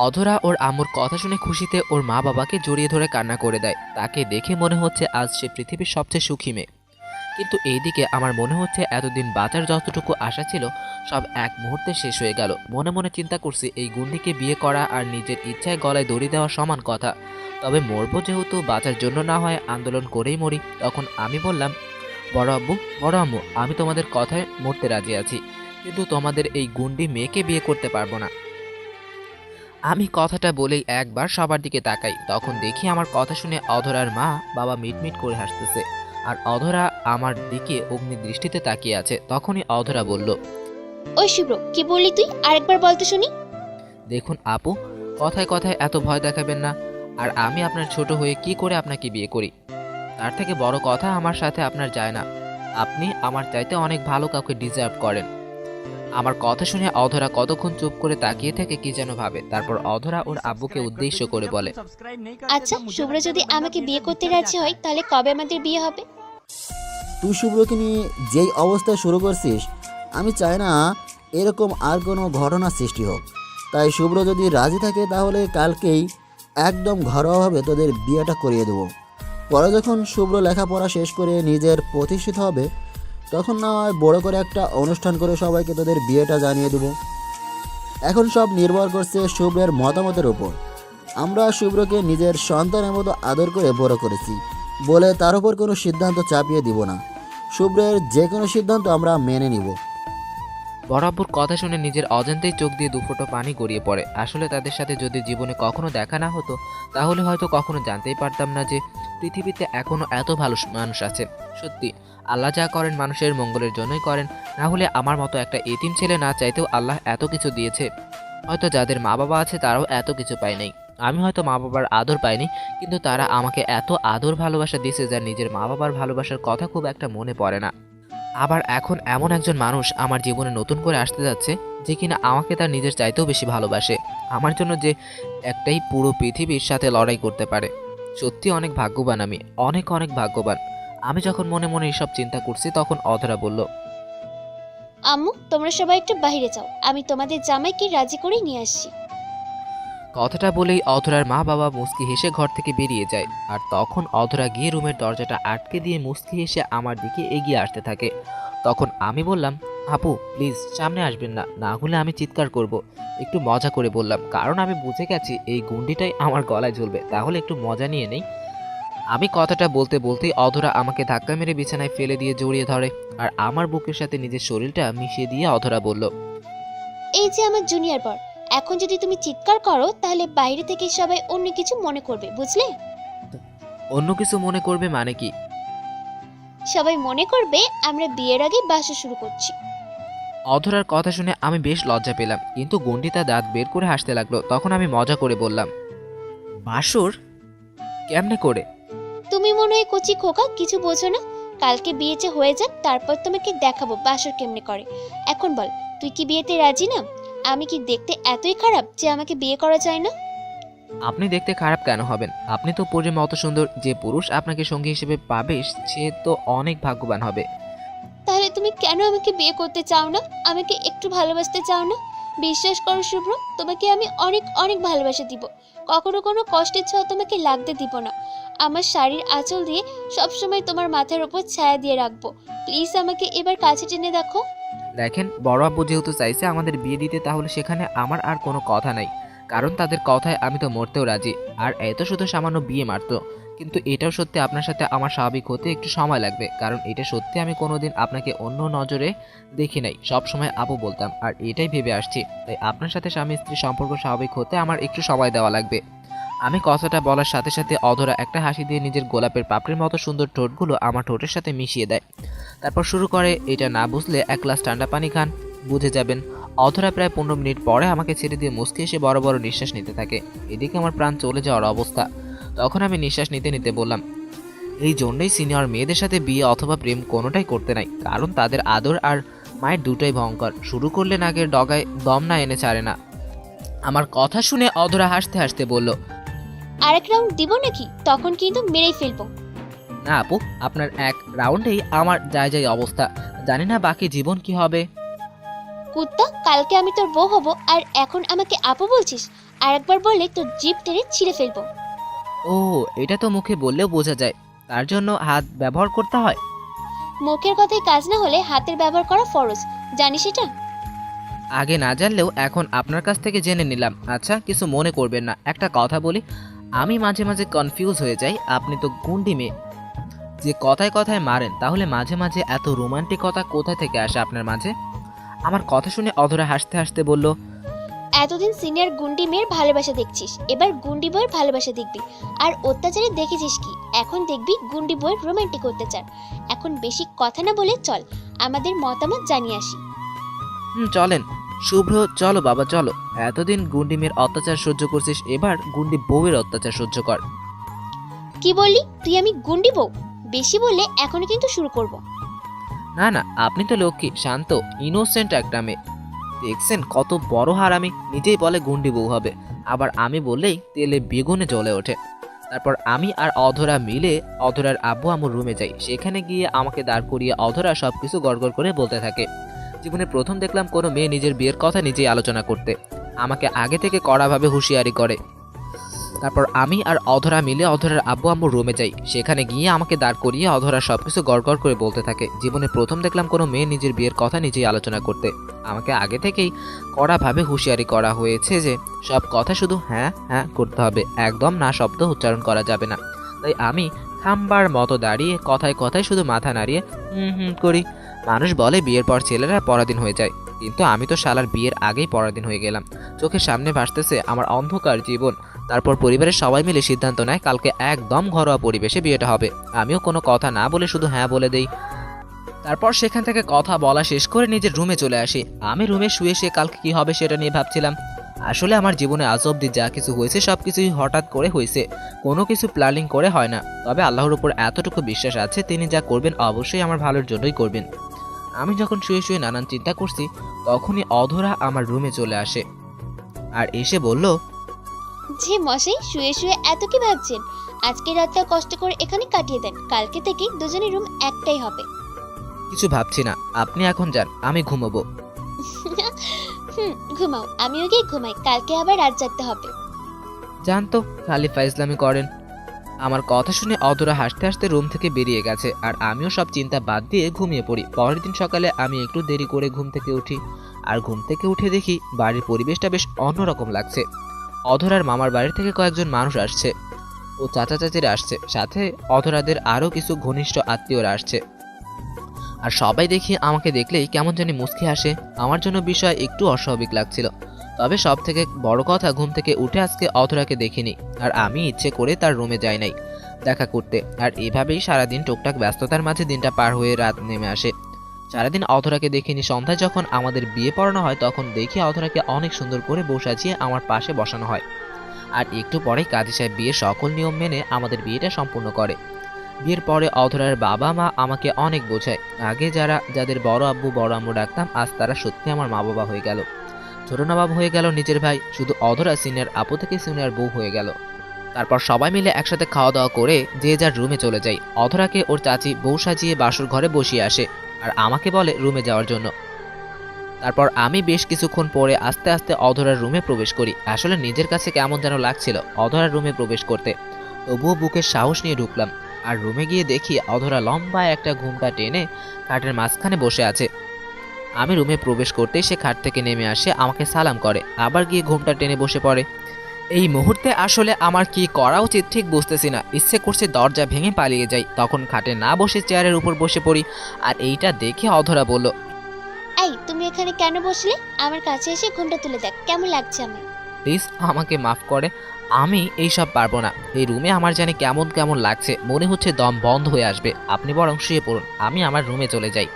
অধরা ওর আম্মুর কথা শুনে খুশিতে ওর মা বাবাকে জড়িয়ে ধরে কান্না করে দেয়। তাকে দেখে মনে হচ্ছে আজ সে পৃথিবীর সবচেয়ে সুখী মেয়ে। কিন্তু এইদিকে আমার মনে হচ্ছে এতদিন বাঁচার যতটুকু আশা ছিল সব এক মুহূর্তে শেষ হয়ে গেল। মনে মনে চিন্তা করছি এই গুন্ডিকে বিয়ে করা আর নিজের ইচ্ছায় গলায় দড়ি দেওয়া সমান কথা, তবে মরবো যেহেতু বাঁচার জন্য না হয় আন্দোলন করেই মরি। তখন আমি বললাম, বড় আব্বু, বড় আম্মু, আমি তোমাদের কথায় মরতে রাজি আছি, কিন্তু তোমাদের এই গুন্ডি মেয়েকে বিয়ে করতে পারবো না। আমি কথাটা বলেই একবার সবার দিকে তাকাই, তখন দেখি আমার কথা শুনে অধরার মা বাবা মিটমিট করে হাসতেছে, আর অধরা আমার দিকে অগ্নি দৃষ্টিতে তাকিয়ে আছে। তখনই অধরা বলল, ওই শুভ্র, কি বললি তুই? আরেকবার বলতে শুনি। দেখুন আপু, কথায় কথায় এত ভয় দেখাবেন না। আর আমি আপনার ছোট হয়ে কি করে আপনাকে বিয়ে করি? তার থেকে বড় কথা আমার সাথে আপনার যায় না। আপনি আমার চাইতে অনেক ভালো কাউকে ডিজার্ভ করেন। আমার কথা শুনে অধরা কতক্ষণ চুপ করে তাকিয়ে থেকে কি যেন ভাবে। তারপর অধরা ওর আব্বুকে উদ্দেশ্য করে বলে, আচ্ছা, শুভ্র যদি আমাকে বিয়ে করতে রাজি হয় তাহলে কবে আমাদের বিয়ে হবে? তুই শুভ্রকে নিয়ে যেই অবস্থায় শুরু করছিস, আমি চাই না এরকম আর কোনো ঘটনার সৃষ্টি হোক। তাই শুভ্র যদি রাজি থাকে তাহলে কালকেই একদম ঘরোয়াভাবে তোদের বিয়েটা করিয়ে দেবো। পরে যখন শুভ্র লেখাপড়া শেষ করে নিজের প্রতিষ্ঠিত হবে তখন না হয় বড় করে একটা অনুষ্ঠান করে সবাইকে তোদের বিয়েটা জানিয়ে দেবো। এখন সব নির্ভর করছে শুভ্রের মতামতের উপর। আমরা শুভ্রকে নিজের সন্তানের মতো আদর করে বড় করেছি বলে তার উপর কোনো সিদ্ধান্ত চাপিয়ে দিব না। শুভ্রের যে কোনো সিদ্ধান্ত আমরা মেনে নিব। বড় আব্বুর কথা শুনে নিজের অজান্তেই চোখ দিয়ে দুফোঁটা পানি গড়িয়ে পড়ে। আসলে তাদের সাথে যদি জীবনে কখনো দেখা না হতো তাহলে হয়তো কখনো জানতেই পারতাম না যে পৃথিবীতে এখনো এত ভালো মানুষ আছে। সত্যি আল্লাহ যা করেন মানুষের মঙ্গলের জন্যই করেন, না হলে আমার মতো একটা এতিম ছেলে না চাইতেও আল্লাহ এত কিছু দিয়েছে। হয়তো যাদের মা বাবা আছে তারাও এত কিছু পায় নাই। আমি হয়তো মা বাবার আদর পাইনি, কিন্তু তারা আমাকে এত আদর ভালোবাসা দিয়েছে যা নিজের মা বাবার ভালোবাসার কথা খুব একটা মনে পড়ে না। আবার এখন এমন একজন মানুষ আমার জীবনে নতুন করে আসতে যাচ্ছে যে কিনা আমাকে তার নিজের চাইতেও বেশি ভালোবাসে, আমার জন্য যে একটাই পুরো পৃথিবীর সাথে লড়াই করতে পারে। সত্যি অনেক ভাগ্যবান আমি, অনেক অনেক ভাগ্যবান। আমি যখন মনে মনে এসব চিন্তা করছি তখন অধরা বলল, আম্মু, তোমরা সবাই একটু বাইরে যাও, আমি তোমাদের জামাইকে রাজি করে নিয়ে আসছি। কথাটা বলেই অধরার মা বাবা মুচকি হেসে ঘর থেকে বেরিয়ে যায়। আর তখন অধরা গিয়ে রুমের দরজাটা আটকে দিয়ে মুচকি হেসে আমার দিকে এগিয়ে আসতে থাকে। তখন আমি বললাম, আপু প্লিজ সামনে আসবেন না, না হলে আমি চিৎকার করব। একটু মজা করে বললাম, কারণ আমি বুঝে গেছি এই গুন্ডিটাই আমার গলায় ঝুলবে, তাহলে একটু মজা নিয়ে নেই। আমি কথাটা বলতে বলতেই অধরা আমাকে ধাক্কা মেরে বিছানায় ফেলে দিয়ে জড়িয়ে ধরে আর আমার বুকের সাথে নিজের শরীরটা মিশিয়ে দিয়ে অধরা বলল, এই যে আমার জুনিয়র বর, এখন যদি তুমি চিৎকার করো তাহলে বাইরে থেকে সবাই অন্য কিছু মনে করবে, বুঝলে? অন্য কিছু মনে করবে মানে কি? সবাই মনে করবে আমরা বিয়ের আগে বাসা শুরু করছি। অধরার কথা শুনে আমি বেশ লজ্জা পেলাম, কিন্তু গুন্ডি তার দাঁত বের করে হাসতে লাগলো। তখন আমি মজা করে বললাম, বাসর কেমনে করে? তুমি মনে হয় কচি খোকা, কিছু বোঝো না। কালকে বিয়েতে হয়ে যাক, তারপর তোমাকে দেখাবো বাসর কেমনে করে। এখন বল, তুই কি বিয়েতে রাজি না? আমি কি দেখতে এতই খারাপ যে আমাকে বিয়ে করা যায় না? আপনি দেখতে খারাপ কেন হবেন? আপনি তো পরির মতো সুন্দর, যে পুরুষ আপনাকে সঙ্গী হিসেবে পাবে সে তো অনেক ভাগ্যবান হবে। তাহলে তুমি কেন আমাকে বিয়ে করতে চাও না? আমাকে একটু ভালোবাসতে চাও না? বিশ্বাস করো শুভ্র, তোমাকে আমি অনেক অনেক ভালোবাসা দিব। কখনো কোনো কষ্টের ছোঁয়া তোমাকে লাগতে দিব না। আমার শাড়ির আঁচল দিয়ে সবসময় তোমার মাথার উপর ছায়া দিয়ে রাখবো। প্লিজ আমাকে এবার কাছে টেনে দেখো। দেখেন, বড় আব্বু যেহেতু চাইছে আমাদের বিয়ে দিতে, তাহলে সেখানে আমার আর কোনো কথা নাই, কারণ তাদের কথায় আমি তো মরতেও রাজি। আর এত শুধু সামান্য বিয়ে মারতো, কিন্তু এটাও সত্যি আপনার সাথে আমার স্বাভাবিক হতে একটু সময় লাগবে, কারণ এটা সত্যি আমি কোনোদিন আপনাকে অন্য নজরে দেখি নাই, সবসময় আপু বলতাম আর এটাই ভেবে আসছি। তাই আপনার সাথে স্বামী স্ত্রী সম্পর্ক স্বাভাবিক হতে আমার একটু সময় দেওয়া লাগবে। আমি কথাটা বলার সাথে সাথে অধরা একটা হাসি দিয়ে নিজের গোলাপের পাপড়ির মতো সুন্দর ঠোঁটগুলো আমার ঠোঁটের সাথে মিশিয়ে দেয়। তারপর শুরু করে, এটা না বুঝলে এক গ্লাস ঠান্ডা পানি খান, বুঝে যাবেন। অধরা প্রায় 15 মিনিট পরে আমাকে ছেড়ে দিয়ে মুচকি এসে বড় বড় নিঃশ্বাস নিতে থাকে। এদিকে আমার প্রাণ চলে যাওয়ার অবস্থা। তখন আমি নিঃশ্বাস নিতে নিতে বললাম, এই জন্যই সিনিয়র মেয়েদের সাথে বিয়ে অথবা প্রেম কোনোটাই করতে নাই, কারণ তাদের আদর আর মায়ের দুটোই ভয়ঙ্কর। শুরু করলে নাকের ডগায় দম না এনে ছাড়ে না। আমার কথা শুনে অধরা হাসতে হাসতে বলল, আরেক রাউন্ড দিব নাকি? তখন কিন্তু মেরেই ফেলবো। না আপু, আপনার এক রাউন্ডেই আমার যায় যায় অবস্থা, জানি না বাকি জীবন কি হবে। কুত্তা, কালকে আমি তোর বউ হব আর এখন আমাকে আপু বলছিস? আর একবার বললে তোর জিভ টেনে ছিঁড়ে ফেলবো। ও, এটা তো মুখে বললেও বোঝা যায়, তার জন্য হাত ব্যবহার করতে হয়। মুখের কথায় কাজ না হলে হাতের ব্যবহার করা ফরজ, জানিস এটা? আগে না জানলেও এখন আপনার কাছ থেকে জেনে নিলাম। আচ্ছা, কিছু মনে করবেন না, একটা কথা বলি। আমি মাঝে মাঝে কনফিউজ হয়ে যাই, আপনি তো গুন্ডি মেয়ে, যে কথায় কথায় মারেন, তাহলে মাঝে মাঝে এত রোমান্টিকতা কোথা থেকে আসে আপনার মাঝে? আমার কথা শুনে অধরা হাসতে হাসতে বলল, এতদিন সিনিয়র গুন্ডি মেয়ের ভালোবাসা দেখছিস, এবার গুন্ডি বইয়ের ভালোবাসা দেখবি। আর অত্যাচারে দেখেছিস কি, এখন দেখবি গুন্ডি বইয়ের রোমান্টিক অত্যাচার। এখন বেশি কথা না বলে চল আমাদের মতামত জানিয়ে আসি। চলেন শুভ্র, চলো বাবা চলো। এতদিন গুন্ডি মেয়ের অত্যাচার সহ্য করছিস, এবার গুন্ডি বউয়ের অত্যাচার সহ্য কর। কি বললি তুই? আমি গুন্ডি বউ? বেশি বললে এখনই কিন্তু শুরু করব। না না, আপনি তো লক্ষ্মী, শান্ত, ইনোসেন্ট একটা মেয়ে। দেখছেন কত বড় হারামি, নিজেই বলে গুন্ডি বউ হবে, আবার আমি বললেই তেলে বেগুনে জ্বলে ওঠে। তারপর আমি আর অধরা মিলে অধরার আব্বু আম্মুর রুমে যাই। সেখানে গিয়ে আমাকে দাঁড় করিয়ে অধরা সবকিছু গড়গড় করে বলতে থাকে। জীবনে প্রথম দেখলাম কোনো মেয়ে নিজের বিয়ের কথা নিজেই আলোচনা করতে, আমাকে আগে থেকে কড়াভাবে হুঁশিয়ারি করে। তারপর আমি আর অধরা মিলে অধরার আব্বু আম্মুর রুমে যাই। সেখানে গিয়ে আমাকে দাঁড় করিয়ে অধরা সবকিছু গড়গড় করে বলতে থাকে। জীবনে প্রথম দেখলাম কোনো মেয়ে নিজের বিয়ের কথা নিজেই আলোচনা করতে, আমাকে আগে থেকেই কড়াভাবে হুঁশিয়ারি করা হয়েছে যে সব কথা শুধু হ্যাঁ হ্যাঁ করতে হবে, একদম না শব্দ উচ্চারণ করা যাবে না। তাই আমি খাম্বার মতো দাঁড়িয়ে কথায় কথায় শুধু মাথা নাড়িয়ে হুম করি। মানুষ বলে বিয়ের পর ছেলেরা পরাধীন হয়ে যায়, কিন্তু আমি তো শালার বিয়ের আগেই পরাধীন হয়ে গেলাম। চোখের সামনে ভাসতেছে আমার অন্ধকার জীবন। তারপর পরিবারের সবাই মিলে সিদ্ধান্ত নেয় কালকে একদম ঘরোয়া পরিবেশে বিয়েটা হবে। আমিও কোনো কথা না বলে শুধু হ্যাঁ বলে দেই। তারপর সেখান থেকে কথা বলা শেষ করে নিজের রুমে চলে আসি। আমি রুমে শুয়ে সে কালকে কি হবে সেটা নিয়ে ভাবছিলাম। আসলে আমার জীবনে আজ অবধি যা কিছু হয়েছে সব কিছুই হঠাৎ করে হয়েছে, কোনো কিছু প্ল্যানিং করে হয় না। তবে আল্লাহর উপর এতটুকু বিশ্বাস আছে, তিনি যা করবেন অবশ্যই আমার ভালোর জন্যই করবেন। আমি যখন শুয়ে শুয়ে নানান চিন্তা করছি, তখনই অধরা আমার রুমে চলে আসে আর এসে বলল, যে মশাই শুয়ে শুয়ে এত কি ভাবছেন? আজকে রাতটা কষ্ট করে এখানে কাটিয়ে দেন, কালকে থেকে দুজনের রুম একটাই হবে। কিছু ভাবছি না, আপনি এখন যান, আমি ঘুমোবো। ঘুমাও, আমিও গিয়ে ঘুমাই, কালকে আবার রাত জাগতে হবে। জানতো খালি ফাইজলামি করেন। আমার কথা শুনে অধরা হাসতে হাসতে রুম থেকে বেরিয়ে গেছে, আর আমিও সব চিন্তা বাদ দিয়ে ঘুমিয়ে পড়ি। পরের দিন সকালে আমি একটু দেরি করে ঘুম থেকে উঠি, আর ঘুম থেকে উঠে দেখি বাড়ির পরিবেশটা বেশ অন্যরকম লাগছে। অধরার মামার বাড়ি থেকে কয়েকজন মানুষ আসছে, ও চাচা চাচিরা আসছে, সাথে অধরাদের আরও কিছু ঘনিষ্ঠ আত্মীয়রা আসছে। আর সবাই দেখি আমাকে দেখলেই কেমন জানি মুচকি হাসে। আমার জন্য বিষয় একটু অস্বাভাবিক লাগছিল। তবে সব থেকে বড় কথা, ঘুম থেকে উঠে আজকে অধরাকে দেখিনি, আর আমি ইচ্ছে করে তার রুমে যাই নাই দেখা করতে। আর এভাবেই সারাদিন টুকটাক ব্যস্ততার মাঝে দিনটা পার হয়ে রাত নেমে আসে। সারাদিন অধরাকে দেখিনি। সন্ধ্যায় যখন আমাদের বিয়ে পড়ানো হয় তখন দেখি অধরাকে অনেক সুন্দর করে বউ সাজিয়ে আমার পাশে বসানো হয়। আর একটু পরেই কাজী সাহেব বিয়ের সকল নিয়ম মেনে আমাদের বিয়েটা সম্পূর্ণ করে। বিয়ের পরে অধরার বাবা মা আমাকে অনেক বোঝায়। আগে যাদের বড় আব্বু বড় আম্মু ডাকতাম, আজ তারা সত্যি আমার মা বাবা হয়ে গেল। ছোট নবাব হয়ে গেল নিজের ভাই। শুধু অধরা সিনিয়র আপু থেকে সিনিয়র বউ হয়ে গেল। তারপর সবাই মিলে একসাথে খাওয়া দাওয়া করে যে যার রুমে চলে যাই। অধরাকে ওর চাচি বউ সাজিয়ে বাসর ঘরে বসিয়ে আসে, আর আমাকে বলে রুমে যাওয়ার জন্য। তারপর আমি বেশ কিছুক্ষণ পরে আস্তে আস্তে অধরার রুমে প্রবেশ করি। আসলে নিজের কাছে কেমন যেন লাগছিল অধরার রুমে প্রবেশ করতে, তবুও বুকের সাহস নিয়ে ঢুকলাম। আর রুমে গিয়ে দেখি অধরা লম্বা একটা ঘুমটা টেনে খাটের মাঝখানে বসে আছে। আমি রুমে প্রবেশ করতেই সে খাট থেকে নেমে আসে, আমাকে সালাম করে, আবার গিয়ে ঘুমটা টেনে বসে পড়ে। এই মুহূর্তে আসলে আমার কি করা উচিত ঠিক বুঝতেছি না। ইচ্ছে করছে দরজা ভেঙে পালিয়ে যাই, তখন খাটে না বসে চেয়ারের উপর বসে পড়ি। আর এইটা দেখে অধরা বলল, এই তুমি এখানে কেন বসলে? আমার কাছে এসে ঘুমটা তুলে দেখ, কেমন লাগছে আমি। প্লিজ আমাকে মাফ করে, আমি এইসব পারবো না। এই রুমে আমার জানি কেমন কেমন লাগছে, মনে হচ্ছে দম বন্ধ হয়ে আসবে। আপনি বরং শুয়ে পড়ুন, আমি আমার রুমে চলে যাই।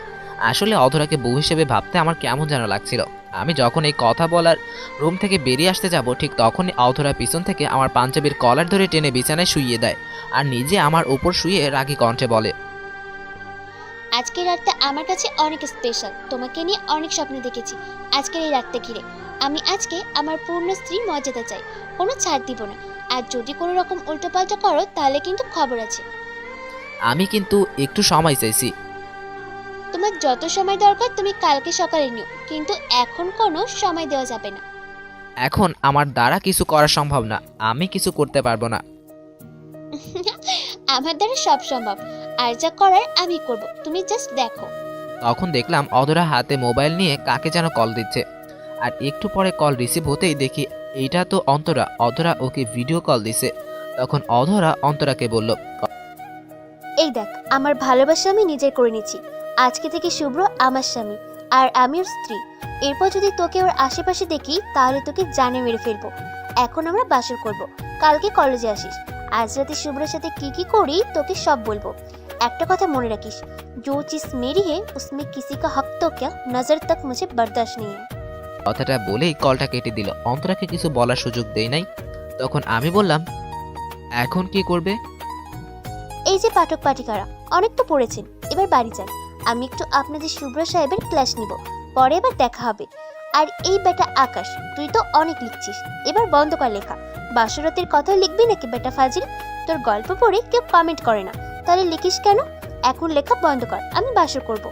আসলে অধরাকে বউ হিসেবে ভাবতে আমার কেমন যেন লাগছিল। আমি যখন এই কথা বলার রুম থেকে বেরিয়ে আসতে যাব, ঠিক তখনই অধরা পিছন থেকে আমার পাঞ্জাবির কলার ধরে টেনে বিছানায় শুইয়ে দেয়, আর নিজে আমার উপর শুয়ে রাগী কণ্ঠে বলে, আজকের রাতটা আমার কাছে অনেক স্পেশাল। তোমাকে নিয়ে অনেক স্বপ্ন দেখেছি আজকের এই রাতটা ঘিরে। আমি আজকে আমার পূর্ণ স্ত্রীর মর্যাদা চাই, কোনো ছাড় দিব না। আর যদি কোনো রকম উল্টোপাল্টা করো তাহলে কিন্তু খবর আছে। আমি কিন্তু একটু সময় চাইছি। তোমার যত সময় দরকার তুমি কালকে সকালে নিও, কিন্তু এখন কোনো সময় দেওয়া যাবে না। এখন আমার দ্বারা কিছু করা সম্ভব না, আমি কিছু করতে পারবো না। আমার দ্বারা সব সম্ভব, আর যা করার আমি করব, তুমি জাস্ট দেখো। তখন দেখলাম অধরা হাতে মোবাইল নিয়ে কাকে যেন কল দিচ্ছে, আর একটু পরে কল রিসিভ হতেই দেখি এইটা তো অন্তরা। অধরা ওকে ভিডিও কল দিছে। তখন অধরা অন্তরাকে বলল, এই দেখ, আমার ভালোবাসা আমি নিজে করে নিচ্ছি। আজকে থেকে শুভ্র আমার স্বামী, আর আমি ওর স্ত্রী। এরপর যদি তোকে ওর আশেপাশে দেখি তাহলে তোকে জানে মেরে ফেলবো। এখন আমরা বাসর করব, কালকে কলেজে আসিস। আজ রাতে শুভ্রের সাথে কি কি করি তোকে সব বলবো। একটা কথা মনে রাখিস, जो चीज मेरी है उसमें किसी का हक तो क्या नजर तक मुझे बर्दाश्त नहीं है। কথাটা বলেই কলটা কেটে দিল। অন্তরাকে কিছু বলার সুযোগ দেই নাই। তখন আমি বললাম, এখন কি করবে? এই যে পাঠক পাঠিকারা অনেক তো পড়েছেন, এবার বাড়ি যান। আমি একটু আপনাদের শুভ্র সাহেবের ক্লাস নিব, পরে এবার দেখা হবে। আর এই বেটা আকাশ, তুই তো অনেক লিখছিস, এবার বন্ধ কর লেখা। বাসরাতের কথা লিখবি নাকি বেটা ফাজিল? তোর গল্প পড়ে কেউ কমেন্ট করে না, তাহলে লিখিস কেন? এখন লেখা বন্ধ কর, আমি বাসর করব।